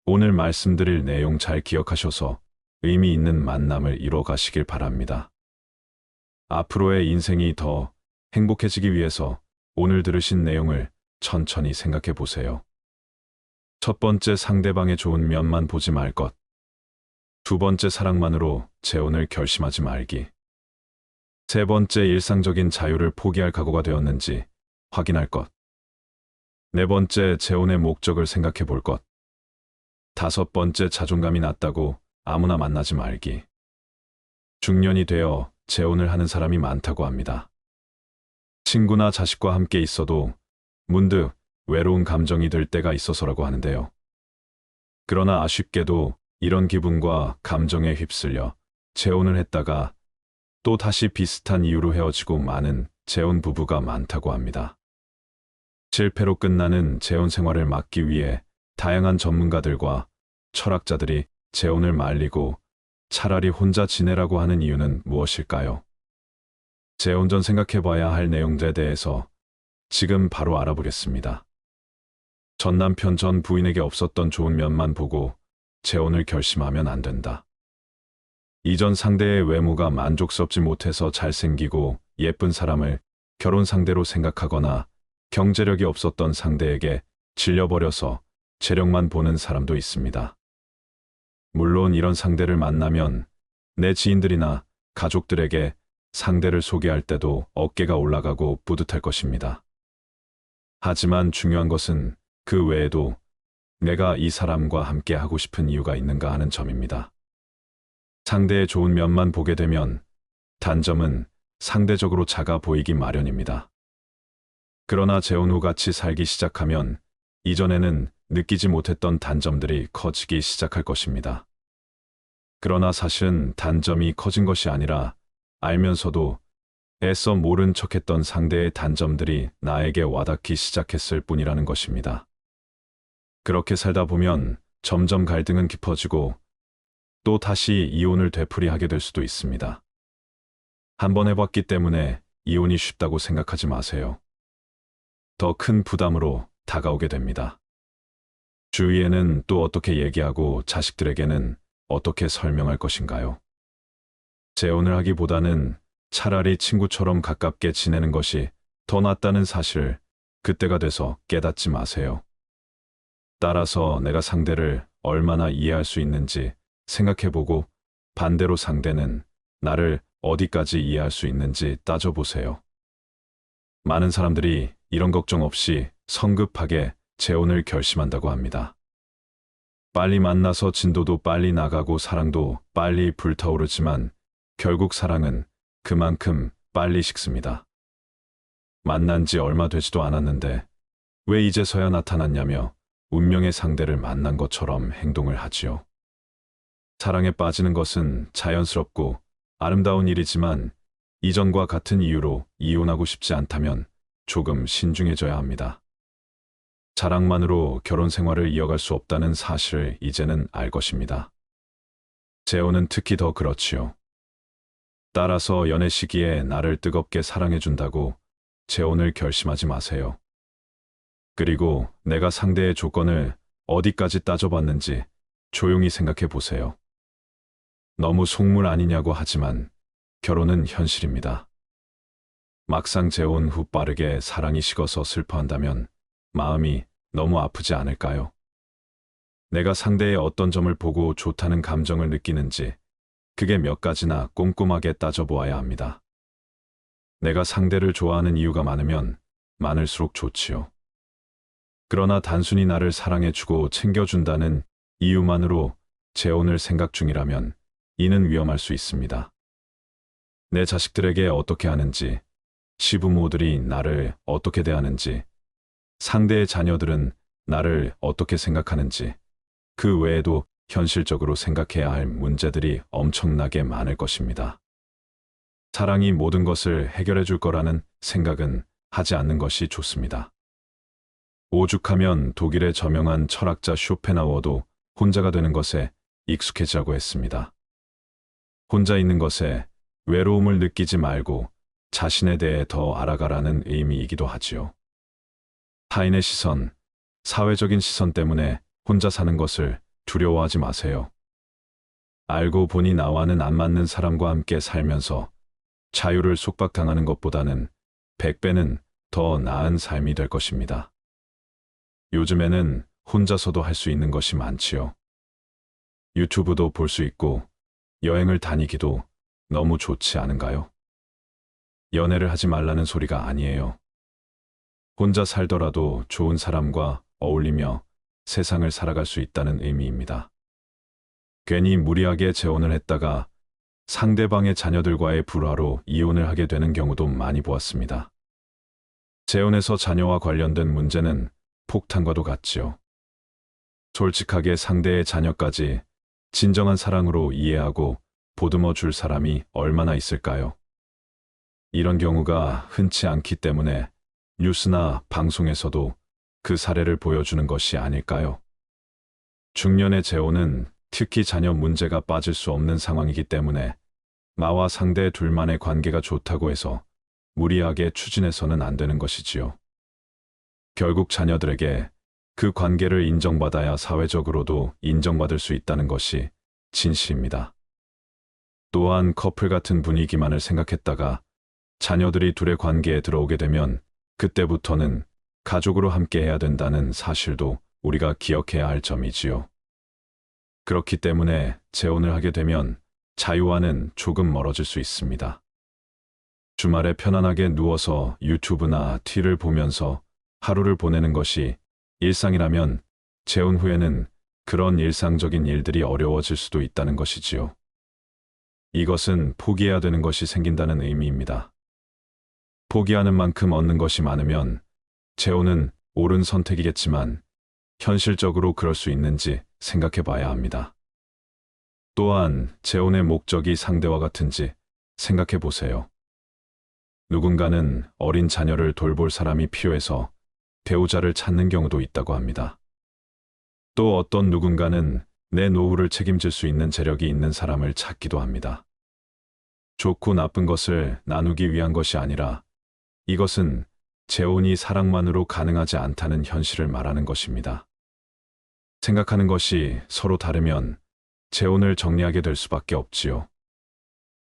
[SPEAKER 1] 오늘 말씀드릴 내용 잘 기억하셔서 의미 있는 만남을 이뤄 가시길 바랍니다. 앞으로의 인생이 더 행복해지기 위해서 오늘 들으신 내용을 천천히 생각해 보세요. 첫 번째, 상대방의 좋은 면만 보지 말 것. 두 번째, 사랑만으로 재혼을 결심하지 말기. 세 번째, 일상적인 자유를 포기할 각오가 되었는지 확인할 것. 네 번째, 재혼의 목적을 생각해 볼 것. 다섯 번째, 자존감이 낮다고 아무나 만나지 말기. 중년이 되어 재혼을 하는 사람이 많다고 합니다. 친구나 자식과 함께 있어도 문득 외로운 감정이 들 때가 있어서라고 하는데요. 그러나 아쉽게도 이런 기분과 감정에 휩쓸려 재혼을 했다가 또 다시 비슷한 이유로 헤어지고 많은 재혼 부부가 많다고 합니다. 실패로 끝나는 재혼 생활을 막기 위해 다양한 전문가들과 철학자들이 재혼을 말리고 차라리 혼자 지내라고 하는 이유는 무엇일까요? 재혼 전 생각해봐야 할 내용들에 대해서 지금 바로 알아보겠습니다. 전 남편, 전 부인에게 없었던 좋은 면만 보고 재혼을 결심하면 안 된다. 이전 상대의 외모가 만족스럽지 못해서 잘생기고 예쁜 사람을 결혼 상대로 생각하거나 경제력이 없었던 상대에게 질려버려서 재력만 보는 사람도 있습니다. 물론 이런 상대를 만나면 내 지인들이나 가족들에게 상대를 소개할 때도 어깨가 올라가고 뿌듯할 것입니다. 하지만 중요한 것은 그 외에도 내가 이 사람과 함께 하고 싶은 이유가 있는가 하는 점입니다. 상대의 좋은 면만 보게 되면 단점은 상대적으로 작아 보이기 마련입니다. 그러나 재혼 후 같이 살기 시작하면 이전에는 느끼지 못했던 단점들이 커지기 시작할 것입니다. 그러나 사실은 단점이 커진 것이 아니라 알면서도 애써 모른 척했던 상대의 단점들이 나에게 와닿기 시작했을 뿐이라는 것입니다. 그렇게 살다 보면 점점 갈등은 깊어지고 또 다시 이혼을 되풀이하게 될 수도 있습니다. 한번 해봤기 때문에 이혼이 쉽다고 생각하지 마세요. 더 큰 부담으로 다가오게 됩니다. 주위에는 또 어떻게 얘기하고 자식들에게는 어떻게 설명할 것인가요? 재혼을 하기보다는 차라리 친구처럼 가깝게 지내는 것이 더 낫다는 사실, 그때가 돼서 깨닫지 마세요. 따라서 내가 상대를 얼마나 이해할 수 있는지 생각해보고 반대로 상대는 나를 어디까지 이해할 수 있는지 따져보세요. 많은 사람들이 이런 걱정 없이 성급하게 재혼을 결심한다고 합니다. 빨리 만나서 진도도 빨리 나가고 사랑도 빨리 불타오르지만 결국 사랑은 그만큼 빨리 식습니다. 만난 지 얼마 되지도 않았는데 왜 이제서야 나타났냐며 운명의 상대를 만난 것처럼 행동을 하지요. 사랑에 빠지는 것은 자연스럽고 아름다운 일이지만 이전과 같은 이유로 이혼하고 싶지 않다면 조금 신중해져야 합니다. 자랑만으로 결혼 생활을 이어갈 수 없다는 사실을 이제는 알 것입니다. 재혼은 특히 더 그렇지요. 따라서 연애 시기에 나를 뜨겁게 사랑해준다고 재혼을 결심하지 마세요. 그리고 내가 상대의 조건을 어디까지 따져봤는지 조용히 생각해 보세요. 너무 속물 아니냐고 하지만 결혼은 현실입니다. 막상 재혼 후 빠르게 사랑이 식어서 슬퍼한다면 마음이 너무 아프지 않을까요? 내가 상대의 어떤 점을 보고 좋다는 감정을 느끼는지 그게 몇 가지나 꼼꼼하게 따져보아야 합니다. 내가 상대를 좋아하는 이유가 많으면 많을수록 좋지요. 그러나 단순히 나를 사랑해주고 챙겨준다는 이유만으로 재혼을 생각 중이라면 이는 위험할 수 있습니다. 내 자식들에게 어떻게 하는지, 시부모들이 나를 어떻게 대하는지, 상대의 자녀들은 나를 어떻게 생각하는지, 그 외에도 현실적으로 생각해야 할 문제들이 엄청나게 많을 것입니다. 사랑이 모든 것을 해결해 줄 거라는 생각은 하지 않는 것이 좋습니다. 오죽하면 독일의 저명한 철학자 쇼펜하우어도 혼자가 되는 것에 익숙해지라고 했습니다. 혼자 있는 것에 외로움을 느끼지 말고 자신에 대해 더 알아가라는 의미이기도 하지요. 타인의 시선, 사회적인 시선 때문에 혼자 사는 것을 두려워하지 마세요. 알고 보니 나와는 안 맞는 사람과 함께 살면서 자유를 속박당하는 것보다는 100배는 더 나은 삶이 될 것입니다. 요즘에는 혼자서도 할 수 있는 것이 많지요. 유튜브도 볼 수 있고 여행을 다니기도 너무 좋지 않은가요? 연애를 하지 말라는 소리가 아니에요. 혼자 살더라도 좋은 사람과 어울리며 세상을 살아갈 수 있다는 의미입니다. 괜히 무리하게 재혼을 했다가 상대방의 자녀들과의 불화로 이혼을 하게 되는 경우도 많이 보았습니다. 재혼에서 자녀와 관련된 문제는 폭탄과도 같지요. 솔직하게 상대의 자녀까지 진정한 사랑으로 이해하고 보듬어 줄 사람이 얼마나 있을까요? 이런 경우가 흔치 않기 때문에 뉴스나 방송에서도 그 사례를 보여주는 것이 아닐까요? 중년의 재혼은 특히 자녀 문제가 빠질 수 없는 상황이기 때문에 나와 상대 둘만의 관계가 좋다고 해서 무리하게 추진해서는 안 되는 것이지요. 결국 자녀들에게 그 관계를 인정받아야 사회적으로도 인정받을 수 있다는 것이 진실입니다. 또한 커플 같은 분위기만을 생각했다가 자녀들이 둘의 관계에 들어오게 되면 그때부터는 가족으로 함께 해야 된다는 사실도 우리가 기억해야 할 점이지요. 그렇기 때문에 재혼을 하게 되면 자유와는 조금 멀어질 수 있습니다. 주말에 편안하게 누워서 유튜브나 티를 보면서 하루를 보내는 것이 일상이라면 재혼 후에는 그런 일상적인 일들이 어려워질 수도 있다는 것이지요. 이것은 포기해야 되는 것이 생긴다는 의미입니다. 포기하는 만큼 얻는 것이 많으면 재혼은 옳은 선택이겠지만 현실적으로 그럴 수 있는지 생각해 봐야 합니다. 또한 재혼의 목적이 상대와 같은지 생각해 보세요. 누군가는 어린 자녀를 돌볼 사람이 필요해서 배우자를 찾는 경우도 있다고 합니다. 또 어떤 누군가는 내 노후를 책임질 수 있는 재력이 있는 사람을 찾기도 합니다. 좋고 나쁜 것을 나누기 위한 것이 아니라 이것은 재혼이 사랑만으로 가능하지 않다는 현실을 말하는 것입니다. 생각하는 것이 서로 다르면 재혼을 정리하게 될 수밖에 없지요.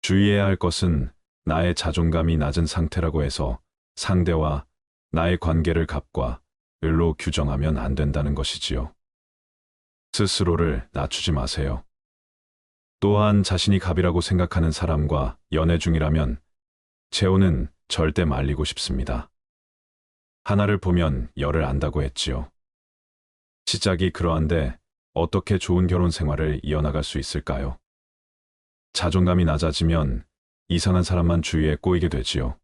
[SPEAKER 1] 주의해야 할 것은 나의 자존감이 낮은 상태라고 해서 상대와 나의 관계를 갑과 을로 규정하면 안 된다는 것이지요. 스스로를 낮추지 마세요. 또한 자신이 갑이라고 생각하는 사람과 연애 중이라면 재혼은 절대 말리고 싶습니다. 하나를 보면 열을 안다고 했지요. 시작이 그러한데 어떻게 좋은 결혼 생활을 이어나갈 수 있을까요? 자존감이 낮아지면 이상한 사람만 주위에 꼬이게 되지요.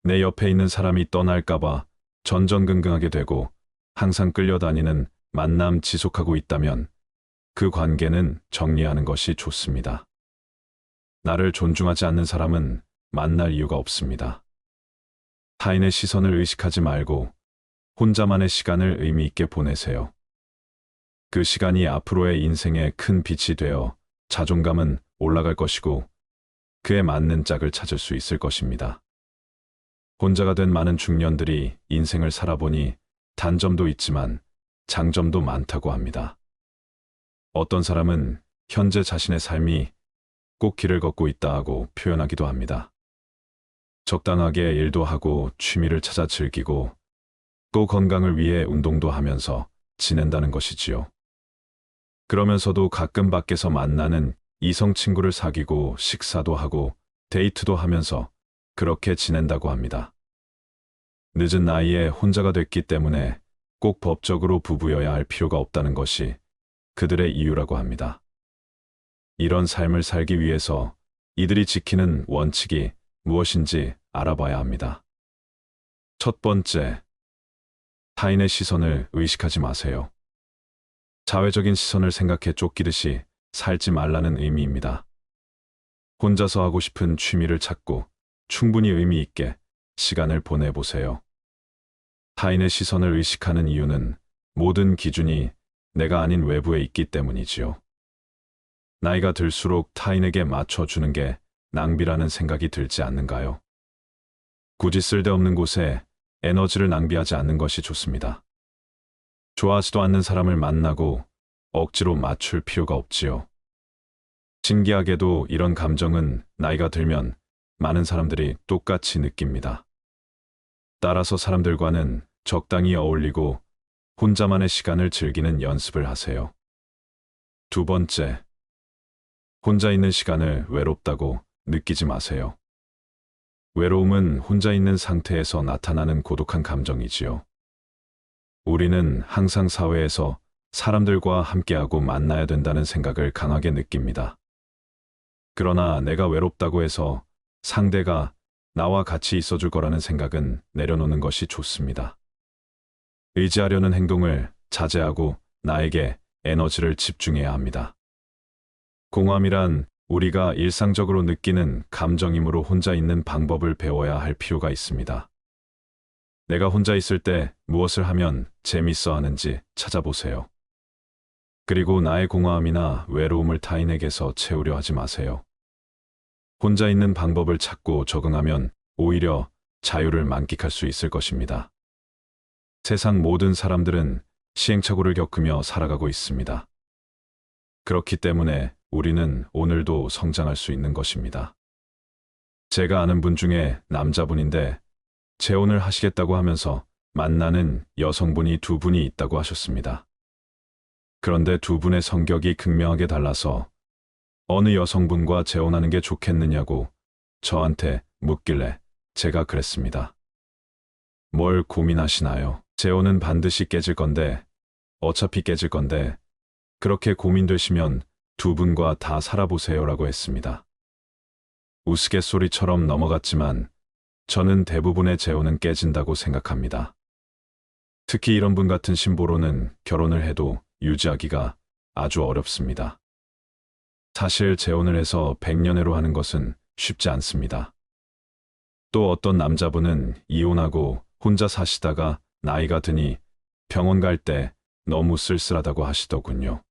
[SPEAKER 1] 내 옆에 있는 사람이 떠날까봐 전전긍긍하게 되고 항상 끌려다니는 만남 지속하고 있다면 그 관계는 정리하는 것이 좋습니다. 나를 존중하지 않는 사람은 만날 이유가 없습니다. 타인의 시선을 의식하지 말고 혼자만의 시간을 의미 있게 보내세요. 그 시간이 앞으로의 인생에 큰 빛이 되어 자존감은 올라갈 것이고 그에 맞는 짝을 찾을 수 있을 것입니다. 혼자가 된 많은 중년들이 인생을 살아보니 단점도 있지만 장점도 많다고 합니다. 어떤 사람은 현재 자신의 삶이 꽃길을 걷고 있다 하고 표현하기도 합니다. 적당하게 일도 하고 취미를 찾아 즐기고 또 건강을 위해 운동도 하면서 지낸다는 것이지요. 그러면서도 가끔 밖에서 만나는 이성 친구를 사귀고 식사도 하고 데이트도 하면서 그렇게 지낸다고 합니다. 늦은 나이에 혼자가 됐기 때문에 꼭 법적으로 부부여야 할 필요가 없다는 것이 그들의 이유라고 합니다. 이런 삶을 살기 위해서 이들이 지키는 원칙이 무엇인지 알아봐야 합니다. 첫 번째, 타인의 시선을 의식하지 마세요. 자외적인 시선을 생각해 쫓기듯이 살지 말라는 의미입니다. 혼자서 하고 싶은 취미를 찾고 충분히 의미 있게 시간을 보내보세요. 타인의 시선을 의식하는 이유는 모든 기준이 내가 아닌 외부에 있기 때문이지요. 나이가 들수록 타인에게 맞춰주는 게 낭비라는 생각이 들지 않는가요? 굳이 쓸데없는 곳에 에너지를 낭비하지 않는 것이 좋습니다. 좋아하지도 않는 사람을 만나고 억지로 맞출 필요가 없지요. 신기하게도 이런 감정은 나이가 들면 많은 사람들이 똑같이 느낍니다. 따라서 사람들과는 적당히 어울리고 혼자만의 시간을 즐기는 연습을 하세요. 두 번째, 혼자 있는 시간을 외롭다고 느끼지 마세요. 외로움은 혼자 있는 상태에서 나타나는 고독한 감정이지요. 우리는 항상 사회에서 사람들과 함께하고 만나야 된다는 생각을 강하게 느낍니다. 그러나 내가 외롭다고 해서 상대가 나와 같이 있어줄 거라는 생각은 내려놓는 것이 좋습니다. 의지하려는 행동을 자제하고 나에게 에너지를 집중해야 합니다. 공허함이란 우리가 일상적으로 느끼는 감정이므로 혼자 있는 방법을 배워야 할 필요가 있습니다. 내가 혼자 있을 때 무엇을 하면 재밌어 하는지 찾아보세요. 그리고 나의 공허함이나 외로움을 타인에게서 채우려 하지 마세요. 혼자 있는 방법을 찾고 적응하면 오히려 자유를 만끽할 수 있을 것입니다. 세상 모든 사람들은 시행착오를 겪으며 살아가고 있습니다. 그렇기 때문에 우리는 오늘도 성장할 수 있는 것입니다. 제가 아는 분 중에 남자분인데 재혼을 하시겠다고 하면서 만나는 여성분이 두 분이 있다고 하셨습니다. 그런데 두 분의 성격이 극명하게 달라서 어느 여성분과 재혼하는 게 좋겠느냐고 저한테 묻길래 제가 그랬습니다. 뭘 고민하시나요? 재혼은 반드시 깨질 건데 어차피 깨질 건데 그렇게 고민되시면 두 분과 다 살아보세요라고 했습니다. 우스갯소리처럼 넘어갔지만 저는 대부분의 재혼은 깨진다고 생각합니다. 특히 이런 분 같은 신보로는 결혼을 해도 유지하기가 아주 어렵습니다. 사실 재혼을 해서 백년해로 하는 것은 쉽지 않습니다. 또 어떤 남자분은 이혼하고 혼자 사시다가 나이가 드니 병원 갈 때 너무 쓸쓸하다고 하시더군요.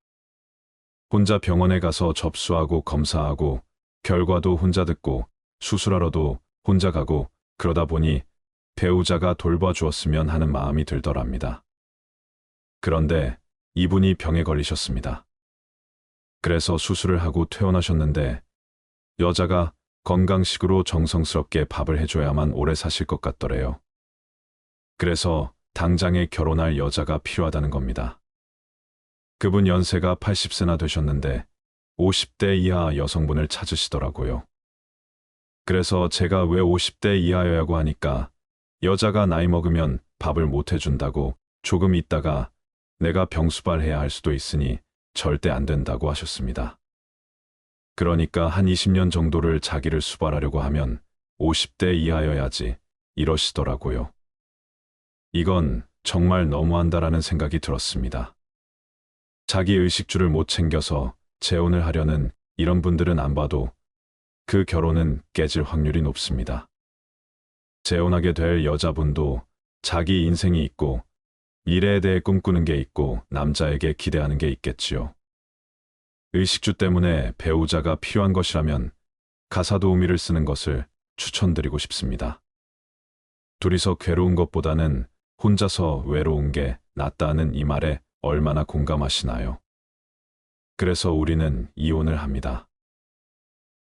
[SPEAKER 1] 혼자 병원에 가서 접수하고 검사하고 결과도 혼자 듣고 수술하러도 혼자 가고 그러다 보니 배우자가 돌봐주었으면 하는 마음이 들더랍니다. 그런데 이분이 병에 걸리셨습니다. 그래서 수술을 하고 퇴원하셨는데 여자가 건강식으로 정성스럽게 밥을 해줘야만 오래 사실 것 같더래요. 그래서 당장에 결혼할 여자가 필요하다는 겁니다. 그분 연세가 80세나 되셨는데 50대 이하 여성분을 찾으시더라고요. 그래서 제가 왜 50대 이하여야고 하니까 여자가 나이 먹으면 밥을 못 해준다고 조금 있다가 내가 병수발해야 할 수도 있으니 절대 안 된다고 하셨습니다. 그러니까 한 20년 정도를 자기를 수발하려고 하면 50대 이하여야지 이러시더라고요. 이건 정말 너무한다라는 생각이 들었습니다. 자기 의식주를 못 챙겨서 재혼을 하려는 이런 분들은 안 봐도 그 결혼은 깨질 확률이 높습니다. 재혼하게 될 여자분도 자기 인생이 있고 미래에 대해 꿈꾸는 게 있고 남자에게 기대하는 게 있겠지요. 의식주 때문에 배우자가 필요한 것이라면 가사도우미를 쓰는 것을 추천드리고 싶습니다. 둘이서 괴로운 것보다는 혼자서 외로운 게 낫다는 이 말에 얼마나 공감하시나요? 그래서 우리는 이혼을 합니다.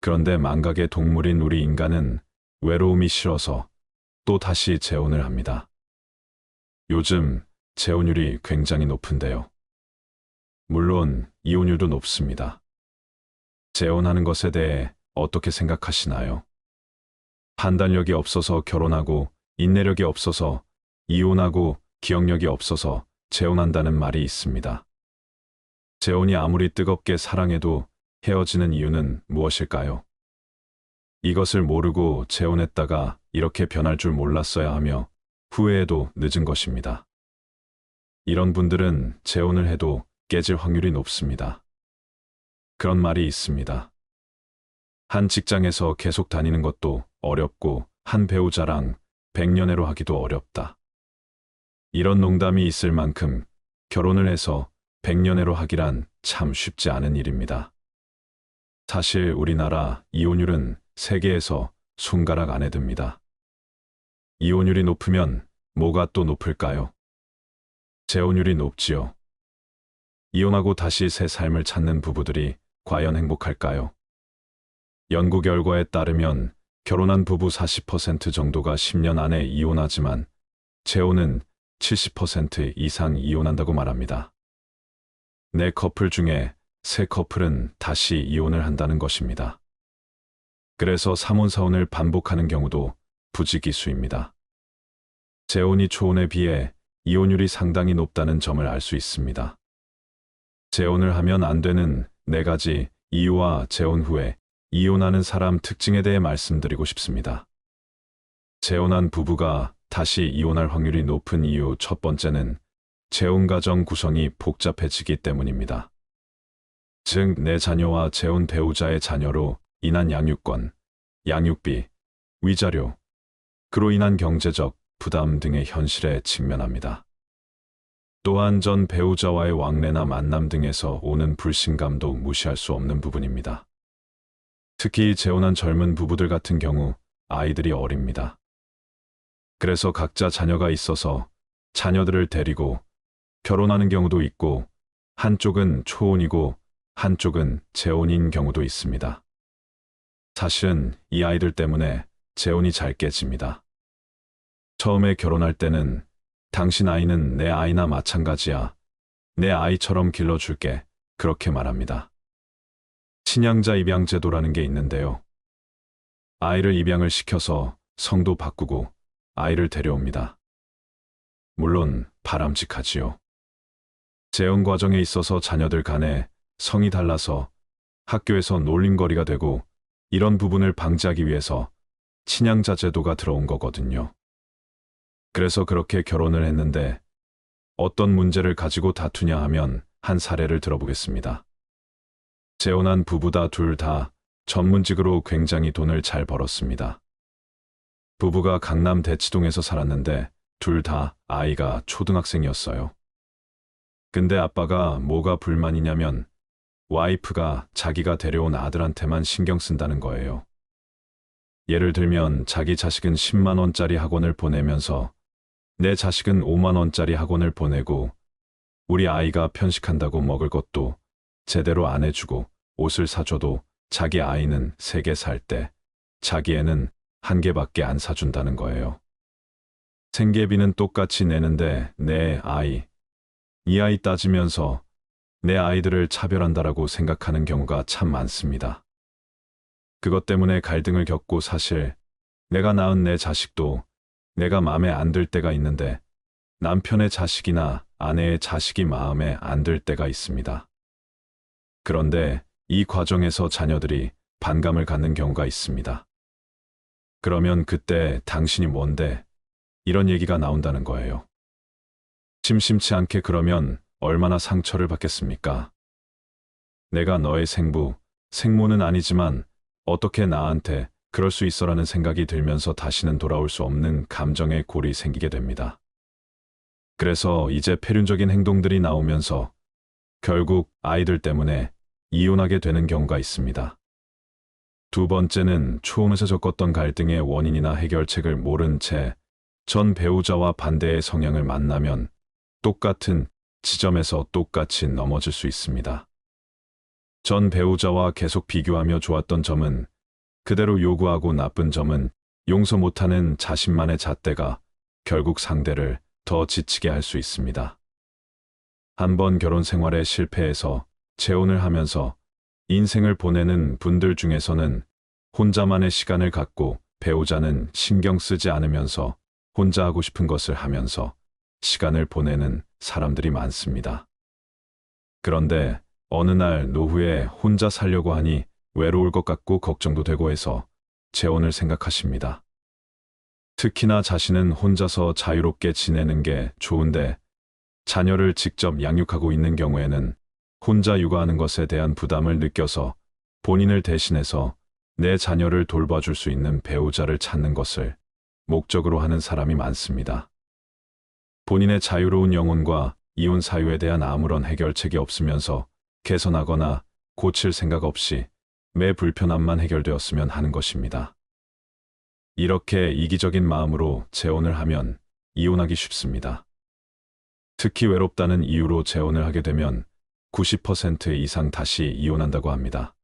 [SPEAKER 1] 그런데 망각의 동물인 우리 인간은 외로움이 싫어서 또 다시 재혼을 합니다. 요즘 재혼율이 굉장히 높은데요. 물론 이혼율도 높습니다. 재혼하는 것에 대해 어떻게 생각하시나요? 판단력이 없어서 결혼하고 인내력이 없어서 이혼하고 기억력이 없어서 재혼한다는 말이 있습니다. 재혼이 아무리 뜨겁게 사랑해도 헤어지는 이유는 무엇일까요? 이것을 모르고 재혼했다가 이렇게 변할 줄 몰랐어야 하며 후회해도 늦은 것입니다. 이런 분들은 재혼을 해도 깨질 확률이 높습니다. 그런 말이 있습니다. 한 직장에서 계속 다니는 것도 어렵고 한 배우자랑 100년애로 하기도 어렵다. 이런 농담이 있을 만큼 결혼을 해서 100년애로 하기란 참 쉽지 않은 일입니다. 사실 우리나라 이혼율은 세계에서 손가락 안에 듭니다. 이혼율이 높으면 뭐가 또 높을까요? 재혼율이 높지요. 이혼하고 다시 새 삶을 찾는 부부들이 과연 행복할까요? 연구 결과에 따르면 결혼한 부부 40% 정도가 10년 안에 이혼하지만 재혼은 70% 이상 이혼한다고 말합니다. 4커플 중에 3커플은 다시 이혼을 한다는 것입니다. 그래서 삼혼사혼을 반복하는 경우도 부지기수입니다. 재혼이 초혼에 비해 이혼율이 상당히 높다는 점을 알 수 있습니다. 재혼을 하면 안 되는 4가지 이유와 재혼 후에 이혼하는 사람 특징에 대해 말씀드리고 싶습니다. 재혼한 부부가 다시 이혼할 확률이 높은 이유 첫 번째는 재혼 가정 구성이 복잡해지기 때문입니다. 즉, 내 자녀와 재혼 배우자의 자녀로 인한 양육권, 양육비, 위자료, 그로 인한 경제적 부담 등의 현실에 직면합니다. 또한 전 배우자와의 왕래나 만남 등에서 오는 불신감도 무시할 수 없는 부분입니다. 특히 재혼한 젊은 부부들 같은 경우 아이들이 어립니다. 그래서 각자 자녀가 있어서 자녀들을 데리고 결혼하는 경우도 있고 한쪽은 초혼이고 한쪽은 재혼인 경우도 있습니다. 사실은 이 아이들 때문에 재혼이 잘 깨집니다. 처음에 결혼할 때는 당신 아이는 내 아이나 마찬가지야. 내 아이처럼 길러줄게. 그렇게 말합니다. 친양자 입양 제도라는 게 있는데요. 아이를 입양을 시켜서 성도 바꾸고 아이를 데려옵니다. 물론 바람직하지요. 재혼 과정에 있어서 자녀들 간에 성이 달라서 학교에서 놀림거리가 되고 이런 부분을 방지하기 위해서 친양자 제도가 들어온 거거든요. 그래서 그렇게 결혼을 했는데 어떤 문제를 가지고 다투냐 하면 한 사례를 들어보겠습니다. 재혼한 부부다 둘 다 전문직으로 굉장히 돈을 잘 벌었습니다. 부부가 강남 대치동에서 살았는데 둘 다 아이가 초등학생이었어요. 근데 아빠가 뭐가 불만이냐면 와이프가 자기가 데려온 아들한테만 신경 쓴다는 거예요. 예를 들면 자기 자식은 10만 원짜리 학원을 보내면서 내 자식은 5만 원짜리 학원을 보내고 우리 아이가 편식한다고 먹을 것도 제대로 안 해주고 옷을 사줘도 자기 아이는 3개 살 때 자기 애는 1개밖에 안 사준다는 거예요. 생계비는 똑같이 내는데 내 아이, 이 아이 따지면서 내 아이들을 차별한다라고 생각하는 경우가 참 많습니다. 그것 때문에 갈등을 겪고 사실 내가 낳은 내 자식도 내가 마음에 안 들 때가 있는데 남편의 자식이나 아내의 자식이 마음에 안 들 때가 있습니다. 그런데 이 과정에서 자녀들이 반감을 갖는 경우가 있습니다. 그러면 그때 당신이 뭔데? 이런 얘기가 나온다는 거예요. 심심치 않게 그러면 얼마나 상처를 받겠습니까? 내가 너의 생부, 생모는 아니지만 어떻게 나한테 그럴 수 있어라는 생각이 들면서 다시는 돌아올 수 없는 감정의 골이 생기게 됩니다. 그래서 이제 폐륜적인 행동들이 나오면서 결국 아이들 때문에 이혼하게 되는 경우가 있습니다. 두 번째는 초혼에서 겪었던 갈등의 원인이나 해결책을 모른 채 전 배우자와 반대의 성향을 만나면 똑같은 지점에서 똑같이 넘어질 수 있습니다. 전 배우자와 계속 비교하며 좋았던 점은 그대로 요구하고 나쁜 점은 용서 못하는 자신만의 잣대가 결국 상대를 더 지치게 할 수 있습니다. 한번 결혼 생활에 실패해서 재혼을 하면서 인생을 보내는 분들 중에서는 혼자만의 시간을 갖고 배우자는 신경 쓰지 않으면서 혼자 하고 싶은 것을 하면서 시간을 보내는 사람들이 많습니다. 그런데 어느 날 노후에 혼자 살려고 하니 외로울 것 같고 걱정도 되고 해서 재혼을 생각하십니다. 특히나 자신은 혼자서 자유롭게 지내는 게 좋은데 자녀를 직접 양육하고 있는 경우에는 혼자 육아하는 것에 대한 부담을 느껴서 본인을 대신해서 내 자녀를 돌봐줄 수 있는 배우자를 찾는 것을 목적으로 하는 사람이 많습니다. 본인의 자유로운 영혼과 이혼 사유에 대한 아무런 해결책이 없으면서 개선하거나 고칠 생각 없이 매 불편함만 해결되었으면 하는 것입니다. 이렇게 이기적인 마음으로 재혼을 하면 이혼하기 쉽습니다. 특히 외롭다는 이유로 재혼을 하게 되면 90% 이상 다시 이혼한다고 합니다.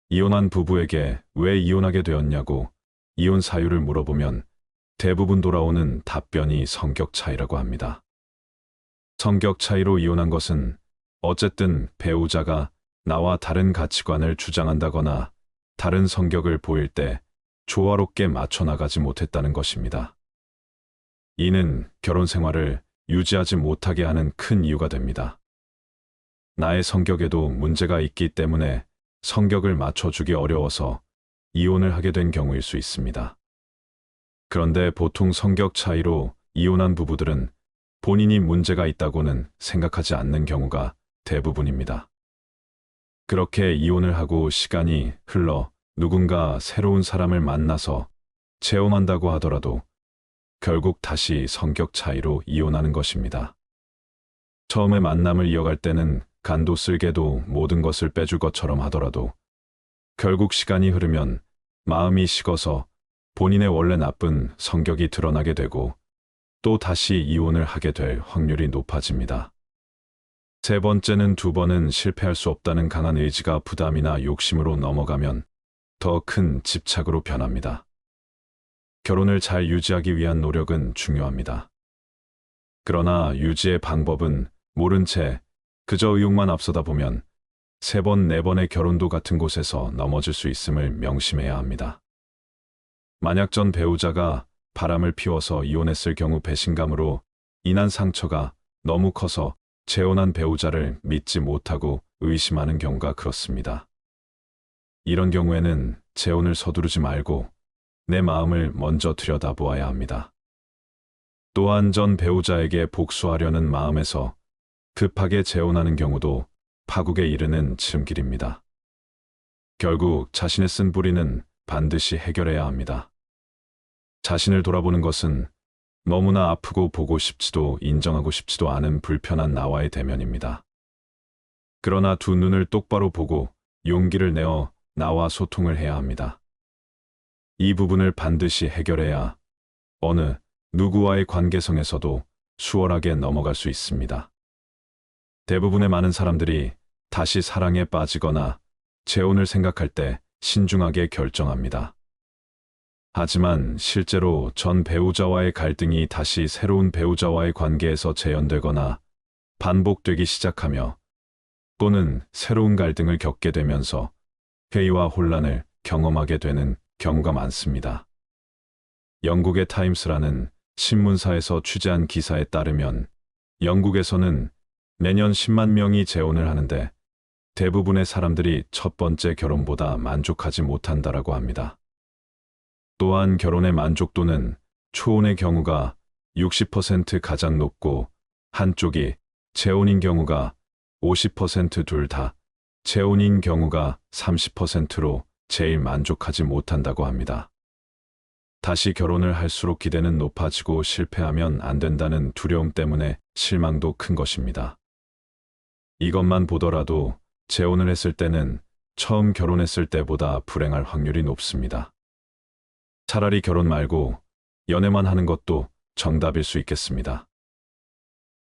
[SPEAKER 1] 이혼한 부부에게 왜 이혼하게 되었냐고 이혼 사유를 물어보면 대부분 돌아오는 답변이 성격 차이라고 합니다. 성격 차이로 이혼한 것은 어쨌든 배우자가 나와 다른 가치관을 주장한다거나 다른 성격을 보일 때 조화롭게 맞춰 나가지 못했다는 것입니다. 이는 결혼 생활을 유지하지 못하게 하는 큰 이유가 됩니다. 나의 성격에도 문제가 있기 때문에 성격을 맞춰주기 어려워서 이혼을 하게 된 경우일 수 있습니다. 그런데 보통 성격 차이로 이혼한 부부들은 본인이 문제가 있다고는 생각하지 않는 경우가 대부분입니다. 그렇게 이혼을 하고 시간이 흘러 누군가 새로운 사람을 만나서 재혼한다고 하더라도 결국 다시 성격 차이로 이혼하는 것입니다. 처음에 만남을 이어갈 때는 간도 쓸개도 모든 것을 빼줄 것처럼 하더라도 결국 시간이 흐르면 마음이 식어서 본인의 원래 나쁜 성격이 드러나게 되고 또 다시 이혼을 하게 될 확률이 높아집니다. 세 번째는 두 번은 실패할 수 없다는 강한 의지가 부담이나 욕심으로 넘어가면 더 큰 집착으로 변합니다. 결혼을 잘 유지하기 위한 노력은 중요합니다. 그러나 유지의 방법은 모른 채 그저 의욕만 앞서다 보면 3번, 4번의 결혼도 같은 곳에서 넘어질 수 있음을 명심해야 합니다. 만약 전 배우자가 바람을 피워서 이혼했을 경우 배신감으로 인한 상처가 너무 커서 재혼한 배우자를 믿지 못하고 의심하는 경우가 그렇습니다. 이런 경우에는 재혼을 서두르지 말고 내 마음을 먼저 들여다보아야 합니다. 또한 전 배우자에게 복수하려는 마음에서 급하게 재혼하는 경우도 파국에 이르는 지름길입니다. 결국 자신의 쓴 뿌리는 반드시 해결해야 합니다. 자신을 돌아보는 것은 너무나 아프고 보고 싶지도 인정하고 싶지도 않은 불편한 나와의 대면입니다. 그러나 두 눈을 똑바로 보고 용기를 내어 나와 소통을 해야 합니다. 이 부분을 반드시 해결해야 어느 누구와의 관계성에서도 수월하게 넘어갈 수 있습니다. 대부분의 많은 사람들이 다시 사랑에 빠지거나 재혼을 생각할 때 신중하게 결정합니다. 하지만 실제로 전 배우자와의 갈등이 다시 새로운 배우자와의 관계에서 재현되거나 반복되기 시작하며 또는 새로운 갈등을 겪게 되면서 회의와 혼란을 경험하게 되는 경우가 많습니다. 영국의 타임스라는 신문사에서 취재한 기사에 따르면 영국에서는 매년 10만 명이 재혼을 하는데 대부분의 사람들이 첫 번째 결혼보다 만족하지 못한다라고 합니다. 또한 결혼의 만족도는 초혼의 경우가 60% 가장 높고 한쪽이 재혼인 경우가 50% 둘 다 재혼인 경우가 30%로 제일 만족하지 못한다고 합니다. 다시 결혼을 할수록 기대는 높아지고 실패하면 안 된다는 두려움 때문에 실망도 큰 것입니다. 이것만 보더라도 재혼을 했을 때는 처음 결혼했을 때보다 불행할 확률이 높습니다. 차라리 결혼 말고 연애만 하는 것도 정답일 수 있겠습니다.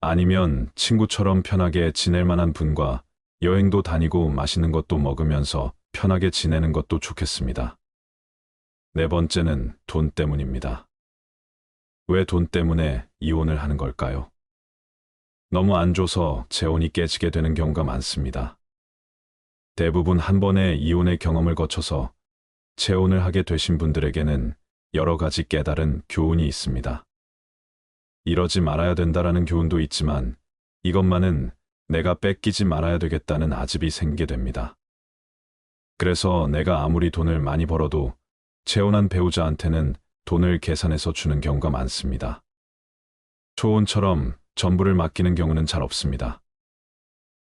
[SPEAKER 1] 아니면 친구처럼 편하게 지낼 만한 분과 여행도 다니고 맛있는 것도 먹으면서 편하게 지내는 것도 좋겠습니다. 네 번째는 돈 때문입니다. 왜 돈 때문에 이혼을 하는 걸까요? 너무 안 줘서 재혼이 깨지게 되는 경우가 많습니다. 대부분 한 번의 이혼의 경험을 거쳐서 재혼을 하게 되신 분들에게는 여러 가지 깨달은 교훈이 있습니다. 이러지 말아야 된다라는 교훈도 있지만 이것만은 내가 뺏기지 말아야 되겠다는 아집이 생기게 됩니다. 그래서 내가 아무리 돈을 많이 벌어도 재혼한 배우자한테는 돈을 계산해서 주는 경우가 많습니다. 초혼처럼 전부를 맡기는 경우는 잘 없습니다.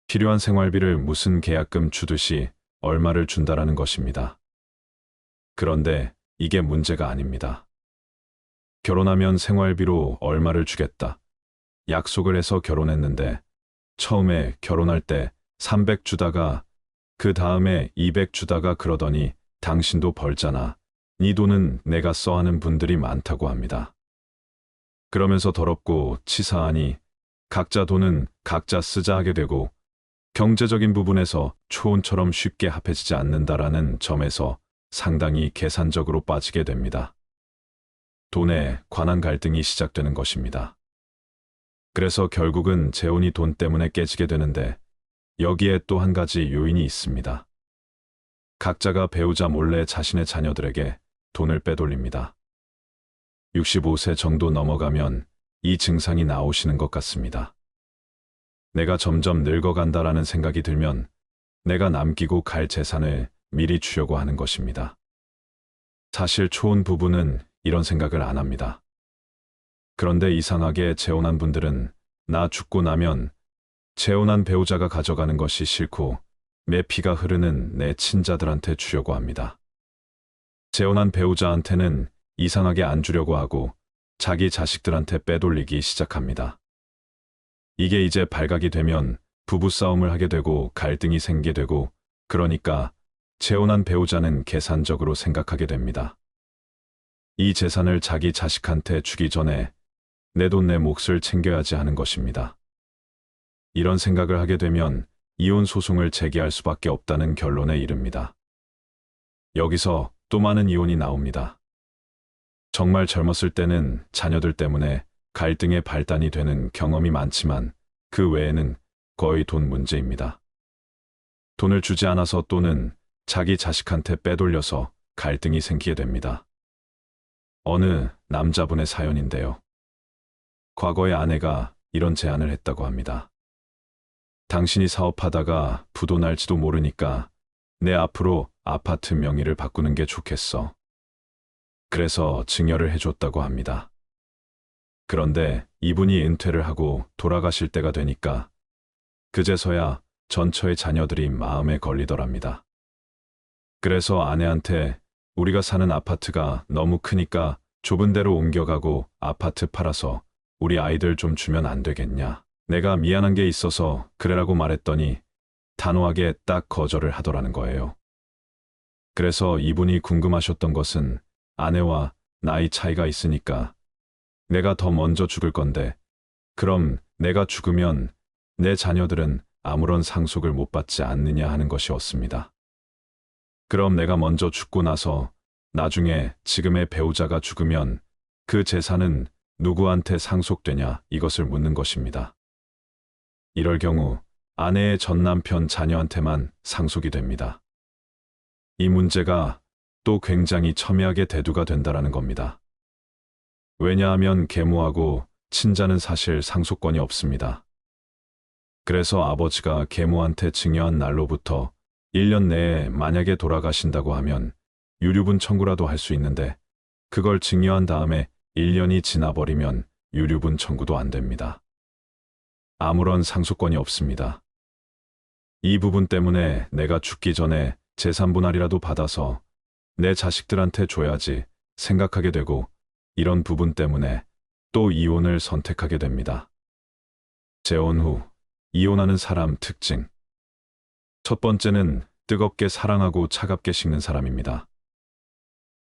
[SPEAKER 1] 필요한 생활비를 무슨 계약금 주듯이 얼마를 준다라는 것입니다. 그런데 이게 문제가 아닙니다. 결혼하면 생활비로 얼마를 주겠다. 약속을 해서 결혼했는데 처음에 결혼할 때 300 주다가 그 다음에 200 주다가 그러더니 당신도 벌잖아. 네 돈은 내가 써 하는 분들이 많다고 합니다. 그러면서 더럽고 치사하니 각자 돈은 각자 쓰자 하게 되고 경제적인 부분에서 초혼처럼 쉽게 합해지지 않는다라는 점에서 상당히 계산적으로 빠지게 됩니다. 돈에 관한 갈등이 시작되는 것입니다. 그래서 결국은 재혼이 돈 때문에 깨지게 되는데 여기에 또 한 가지 요인이 있습니다. 각자가 배우자 몰래 자신의 자녀들에게 돈을 빼돌립니다. 65세 정도 넘어가면 이 증상이 나오시는 것 같습니다. 내가 점점 늙어간다라는 생각이 들면 내가 남기고 갈 재산을 미리 주려고 하는 것입니다. 사실 초혼 부부는 이런 생각을 안 합니다. 그런데 이상하게 재혼한 분들은 나 죽고 나면 재혼한 배우자가 가져가는 것이 싫고 내 피가 흐르는 내 친자들한테 주려고 합니다. 재혼한 배우자한테는 이상하게 안 주려고 하고 자기 자식들한테 빼돌리기 시작합니다. 이게 이제 발각이 되면 부부싸움을 하게 되고 갈등이 생기게 되고 그러니까 재혼한 배우자는 계산적으로 생각하게 됩니다. 이 재산을 자기 자식한테 주기 전에 내 돈 내 몫을 챙겨야지 하는 것입니다. 이런 생각을 하게 되면 이혼 소송을 제기할 수밖에 없다는 결론에 이릅니다. 여기서 또 많은 이혼이 나옵니다. 정말 젊었을 때는 자녀들 때문에 갈등의 발단이 되는 경험이 많지만 그 외에는 거의 돈 문제입니다. 돈을 주지 않아서 또는 자기 자식한테 빼돌려서 갈등이 생기게 됩니다. 어느 남자분의 사연인데요. 과거에 아내가 이런 제안을 했다고 합니다. 당신이 사업하다가 부도 날지도 모르니까 내 앞으로 아파트 명의를 바꾸는 게 좋겠어. 그래서 증여를 해줬다고 합니다. 그런데 이분이 은퇴를 하고 돌아가실 때가 되니까 그제서야 전처의 자녀들이 마음에 걸리더랍니다. 그래서 아내한테 우리가 사는 아파트가 너무 크니까 좁은 데로 옮겨가고 아파트 팔아서 우리 아이들 좀 주면 안 되겠냐. 내가 미안한 게 있어서 그래라고 말했더니 단호하게 딱 거절을 하더라는 거예요. 그래서 이분이 궁금하셨던 것은 아내와 나이 차이가 있으니까 내가 더 먼저 죽을 건데 그럼 내가 죽으면 내 자녀들은 아무런 상속을 못 받지 않느냐 하는 것이었습니다. 그럼 내가 먼저 죽고 나서 나중에 지금의 배우자가 죽으면 그 재산은 누구한테 상속되냐 이것을 묻는 것입니다. 이럴 경우 아내의 전 남편 자녀한테만 상속이 됩니다. 이 문제가 또 굉장히 첨예하게 대두가 된다라는 겁니다. 왜냐하면 계모하고 친자는 사실 상속권이 없습니다. 그래서 아버지가 계모한테 증여한 날로부터 1년 내에 만약에 돌아가신다고 하면 유류분 청구라도 할 수 있는데 그걸 증여한 다음에 1년이 지나버리면 유류분 청구도 안 됩니다. 아무런 상속권이 없습니다. 이 부분 때문에 내가 죽기 전에 재산 분할이라도 받아서 내 자식들한테 줘야지 생각하게 되고 이런 부분 때문에 또 이혼을 선택하게 됩니다. 재혼 후 이혼하는 사람 특징. 첫 번째는 뜨겁게 사랑하고 차갑게 식는 사람입니다.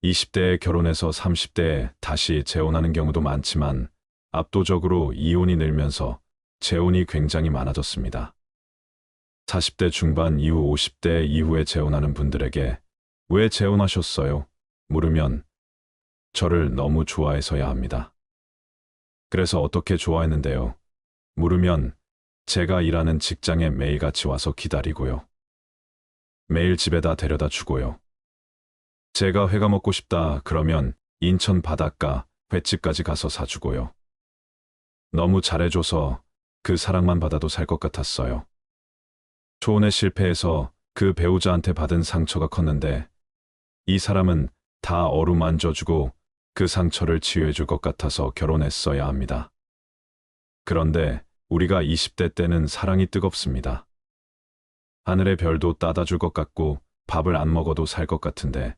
[SPEAKER 1] 20대에 결혼해서 30대에 다시 재혼하는 경우도 많지만 압도적으로 이혼이 늘면서 재혼이 굉장히 많아졌습니다. 40대 중반 이후 50대 이후에 재혼하는 분들에게 왜 재혼하셨어요? 물으면 저를 너무 좋아해서야 합니다. 그래서 어떻게 좋아했는데요? 물으면 제가 일하는 직장에 매일같이 와서 기다리고요. 매일 집에다 데려다 주고요. 제가 회가 먹고 싶다 그러면 인천 바닷가 횟집까지 가서 사주고요. 너무 잘해줘서 그 사랑만 받아도 살 것 같았어요. 초혼에 실패해서 그 배우자한테 받은 상처가 컸는데 이 사람은 다 어루만져주고 그 상처를 치유해줄 것 같아서 결혼했어야 합니다. 그런데 우리가 20대 때는 사랑이 뜨겁습니다. 하늘의 별도 따다 줄 것 같고 밥을 안 먹어도 살 것 같은데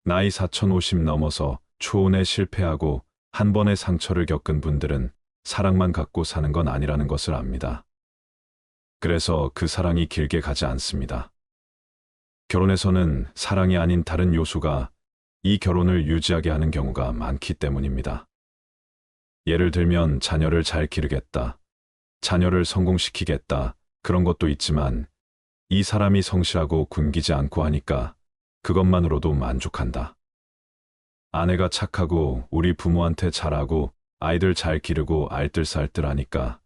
[SPEAKER 1] 나이 4050 넘어서 초혼에 실패하고 한 번의 상처를 겪은 분들은 사랑만 갖고 사는 건 아니라는 것을 압니다. 그래서 그 사랑이 길게 가지 않습니다. 결혼에서는 사랑이 아닌 다른 요소가 이 결혼을 유지하게 하는 경우가 많기 때문입니다. 예를 들면 자녀를 잘 기르겠다, 자녀를 성공시키겠다 그런 것도 있지만 이 사람이 성실하고 굶기지 않고 하니까 그것만으로도 만족한다. 아내가 착하고 우리 부모한테 잘하고 아이들 잘 기르고 알뜰살뜰하니까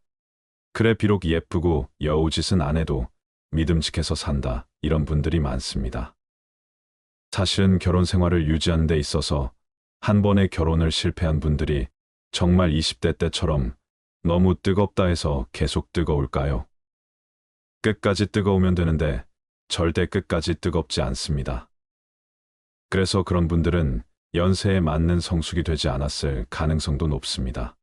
[SPEAKER 1] 그래 비록 예쁘고 여우짓은 안 해도 믿음직해서 산다 이런 분들이 많습니다. 사실은 결혼 생활을 유지하는 데 있어서 한 번의 결혼을 실패한 분들이 정말 20대 때처럼 너무 뜨겁다 해서 계속 뜨거울까요? 끝까지 뜨거우면 되는데 절대 끝까지 뜨겁지 않습니다. 그래서 그런 분들은 연세에 맞는 성숙이 되지 않았을 가능성도 높습니다.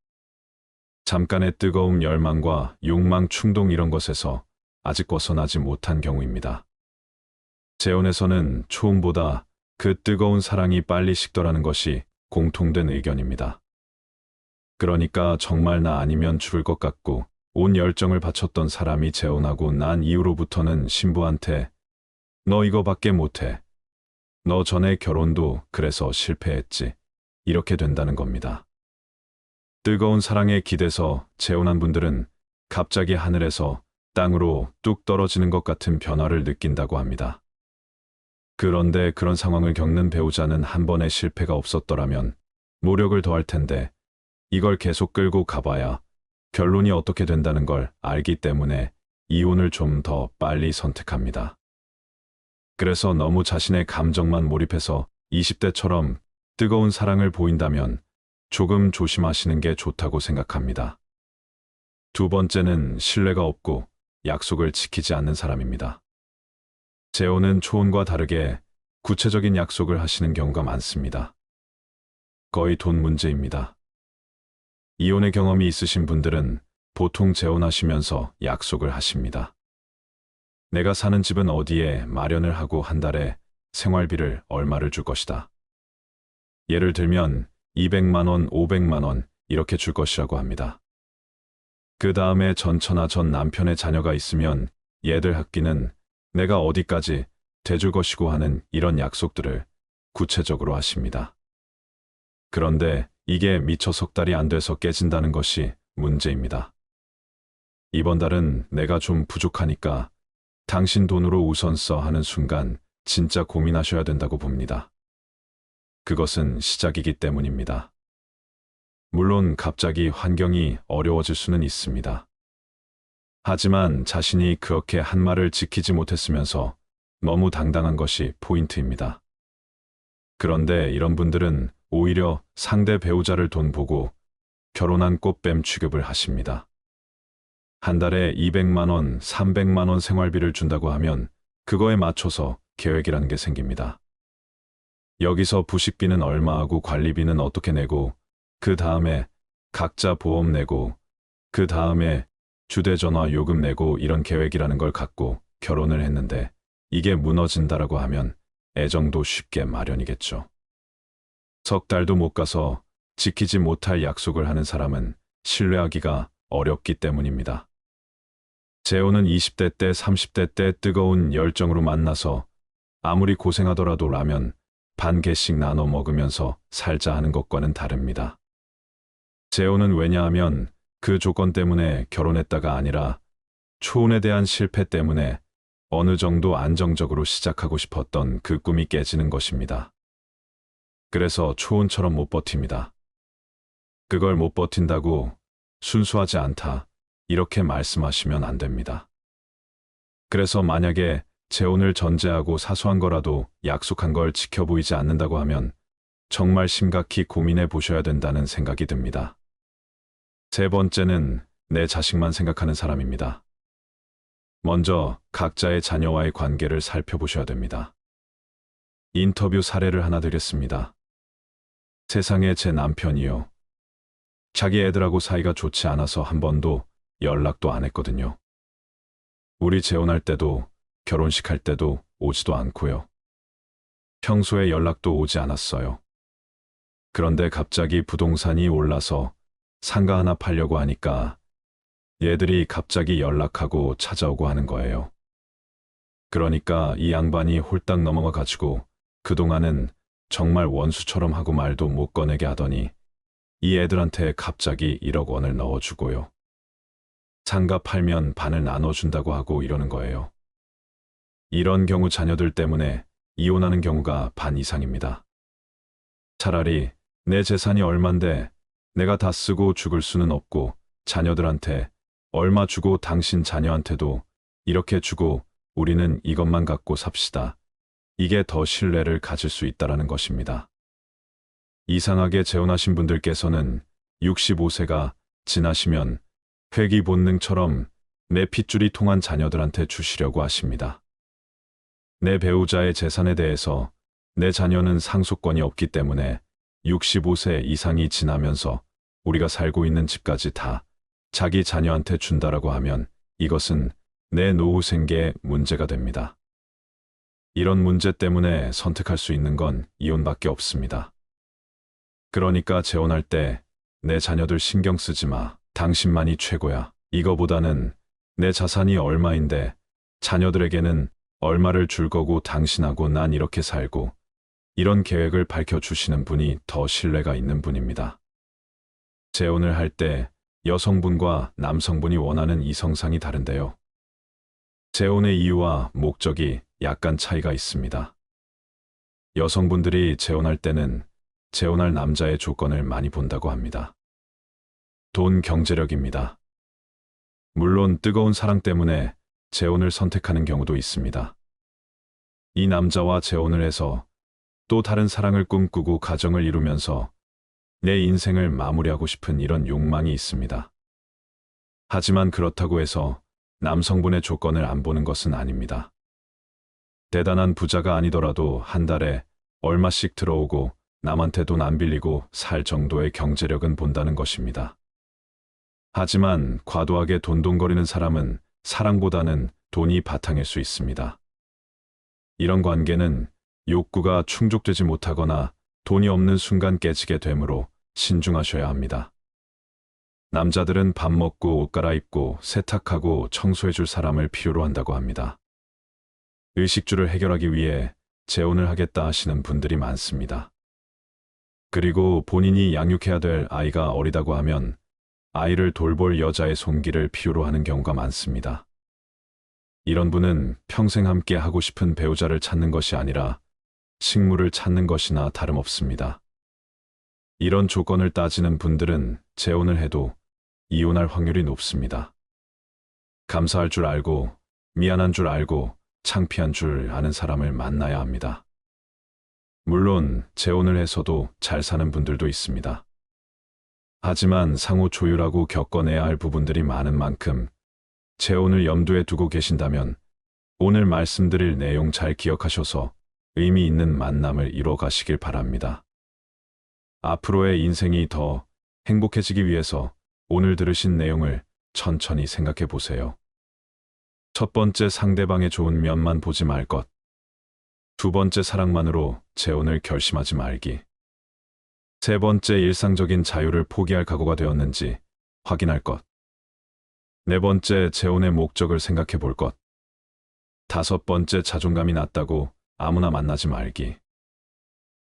[SPEAKER 1] 잠깐의 뜨거움, 열망과 욕망, 충동 이런 것에서 아직 벗어나지 못한 경우입니다. 재혼에서는 초혼보다 그 뜨거운 사랑이 빨리 식더라는 것이 공통된 의견입니다. 그러니까 정말 나 아니면 죽을 것 같고 온 열정을 바쳤던 사람이 재혼하고 난 이후로부터는 신부한테 너 이거밖에 못해. 너 전에 결혼도 그래서 실패했지. 이렇게 된다는 겁니다. 뜨거운 사랑에 기대서 재혼한 분들은 갑자기 하늘에서 땅으로 뚝 떨어지는 것 같은 변화를 느낀다고 합니다. 그런데 그런 상황을 겪는 배우자는 한 번의 실패가 없었더라면 노력을 더할 텐데 이걸 계속 끌고 가봐야 결론이 어떻게 된다는 걸 알기 때문에 이혼을 좀 더 빨리 선택합니다. 그래서 너무 자신의 감정만 몰입해서 20대처럼 뜨거운 사랑을 보인다면 조금 조심하시는 게 좋다고 생각합니다. 두 번째는 신뢰가 없고 약속을 지키지 않는 사람입니다. 재혼은 초혼과 다르게 구체적인 약속을 하시는 경우가 많습니다. 거의 돈 문제입니다. 이혼의 경험이 있으신 분들은 보통 재혼하시면서 약속을 하십니다. 내가 사는 집은 어디에 마련을 하고 한 달에 생활비를 얼마를 줄 것이다. 예를 들면 200만 원, 500만 원 이렇게 줄 것이라고 합니다. 그 다음에 전처나 전 남편의 자녀가 있으면 얘들 학비는 내가 어디까지 대줄 것이고 하는 이런 약속들을 구체적으로 하십니다. 그런데 이게 미처 석 달이 안 돼서 깨진다는 것이 문제입니다. 이번 달은 내가 좀 부족하니까 당신 돈으로 우선 써 하는 순간 진짜 고민하셔야 된다고 봅니다. 그것은 시작이기 때문입니다. 물론 갑자기 환경이 어려워질 수는 있습니다. 하지만 자신이 그렇게 한 말을 지키지 못했으면서 너무 당당한 것이 포인트입니다. 그런데 이런 분들은 오히려 상대 배우자를 돈 보고 결혼한 꽃뱀 취급을 하십니다. 한 달에 200만 원, 300만 원 생활비를 준다고 하면 그거에 맞춰서 계획이라는 게 생깁니다. 여기서 부식비는 얼마하고 관리비는 어떻게 내고, 그 다음에 각자 보험 내고, 그 다음에 휴대전화 요금 내고 이런 계획이라는 걸 갖고 결혼을 했는데 이게 무너진다라고 하면 애정도 쉽게 마련이겠죠. 석 달도 못 가서 지키지 못할 약속을 하는 사람은 신뢰하기가 어렵기 때문입니다. 재혼은 20대 때, 30대 때 뜨거운 열정으로 만나서 아무리 고생하더라도 라면 반 개씩 나눠 먹으면서 살자 하는 것과는 다릅니다. 재혼은 왜냐하면 그 조건 때문에 결혼했다가 아니라 초혼에 대한 실패 때문에 어느 정도 안정적으로 시작하고 싶었던 그 꿈이 깨지는 것입니다. 그래서 초혼처럼 못 버팁니다. 그걸 못 버틴다고 순수하지 않다, 이렇게 말씀하시면 안 됩니다. 그래서 만약에 재혼을 전제하고 사소한 거라도 약속한 걸 지켜 보이지 않는다고 하면 정말 심각히 고민해 보셔야 된다는 생각이 듭니다. 세 번째는 내 자식만 생각하는 사람입니다. 먼저 각자의 자녀와의 관계를 살펴보셔야 됩니다. 인터뷰 사례를 하나 드렸습니다. 세상에 제 남편이요. 자기 애들하고 사이가 좋지 않아서 한 번도 연락도 안 했거든요. 우리 재혼할 때도 결혼식 할 때도 오지도 않고요. 평소에 연락도 오지 않았어요. 그런데 갑자기 부동산이 올라서 상가 하나 팔려고 하니까 얘들이 갑자기 연락하고 찾아오고 하는 거예요. 그러니까 이 양반이 홀딱 넘어가 가지고 그동안은 정말 원수처럼 하고 말도 못 꺼내게 하더니 이 애들한테 갑자기 1억 원을 넣어주고요. 상가 팔면 반을 나눠준다고 하고 이러는 거예요. 이런 경우 자녀들 때문에 이혼하는 경우가 반 이상입니다. 차라리 내 재산이 얼만데 내가 다 쓰고 죽을 수는 없고 자녀들한테 얼마 주고 당신 자녀한테도 이렇게 주고 우리는 이것만 갖고 삽시다. 이게 더 신뢰를 가질 수 있다라는 것입니다. 이상하게 재혼하신 분들께서는 65세가 지나시면 회귀 본능처럼 내 핏줄이 통한 자녀들한테 주시려고 하십니다. 내 배우자의 재산에 대해서 내 자녀는 상속권이 없기 때문에 65세 이상이 지나면서 우리가 살고 있는 집까지 다 자기 자녀한테 준다라고 하면 이것은 내 노후 생계에 문제가 됩니다. 이런 문제 때문에 선택할 수 있는 건 이혼밖에 없습니다. 그러니까 재혼할 때 내 자녀들 신경 쓰지 마. 당신만이 최고야. 이거보다는 내 자산이 얼마인데 자녀들에게는 얼마를 줄 거고 당신하고 난 이렇게 살고 이런 계획을 밝혀주시는 분이 더 신뢰가 있는 분입니다. 재혼을 할 때 여성분과 남성분이 원하는 이성상이 다른데요. 재혼의 이유와 목적이 약간 차이가 있습니다. 여성분들이 재혼할 때는 재혼할 남자의 조건을 많이 본다고 합니다. 돈, 경제력입니다. 물론 뜨거운 사랑 때문에 재혼을 선택하는 경우도 있습니다. 이 남자와 재혼을 해서 또 다른 사랑을 꿈꾸고 가정을 이루면서 내 인생을 마무리하고 싶은 이런 욕망이 있습니다. 하지만 그렇다고 해서 남성분의 조건을 안 보는 것은 아닙니다. 대단한 부자가 아니더라도 한 달에 얼마씩 들어오고 남한테 돈 안 빌리고 살 정도의 경제력은 본다는 것입니다. 하지만 과도하게 돈돈거리는 사람은 사랑보다는 돈이 바탕일 수 있습니다. 이런 관계는 욕구가 충족되지 못하거나 돈이 없는 순간 깨지게 되므로 신중하셔야 합니다. 남자들은 밥 먹고 옷 갈아입고 세탁하고 청소해줄 사람을 필요로 한다고 합니다. 의식주를 해결하기 위해 재혼을 하겠다 하시는 분들이 많습니다. 그리고 본인이 양육해야 될 아이가 어리다고 하면 아이를 돌볼 여자의 손길을 필요로 하는 경우가 많습니다. 이런 분은 평생 함께 하고 싶은 배우자를 찾는 것이 아니라 식물을 찾는 것이나 다름없습니다. 이런 조건을 따지는 분들은 재혼을 해도 이혼할 확률이 높습니다. 감사할 줄 알고, 미안한 줄 알고, 창피한 줄 아는 사람을 만나야 합니다. 물론 재혼을 해서도 잘 사는 분들도 있습니다. 하지만 상호 조율하고 겪어내야 할 부분들이 많은 만큼 재혼을 염두에 두고 계신다면 오늘 말씀드릴 내용 잘 기억하셔서 의미 있는 만남을 이뤄 가시길 바랍니다. 앞으로의 인생이 더 행복해지기 위해서 오늘 들으신 내용을 천천히 생각해 보세요. 첫 번째, 상대방의 좋은 면만 보지 말 것. 두 번째, 사랑만으로 재혼을 결심하지 말기. 세 번째, 일상적인 자유를 포기할 각오가 되었는지 확인할 것. 네 번째, 재혼의 목적을 생각해 볼 것. 다섯 번째, 자존감이 낮다고 아무나 만나지 말기.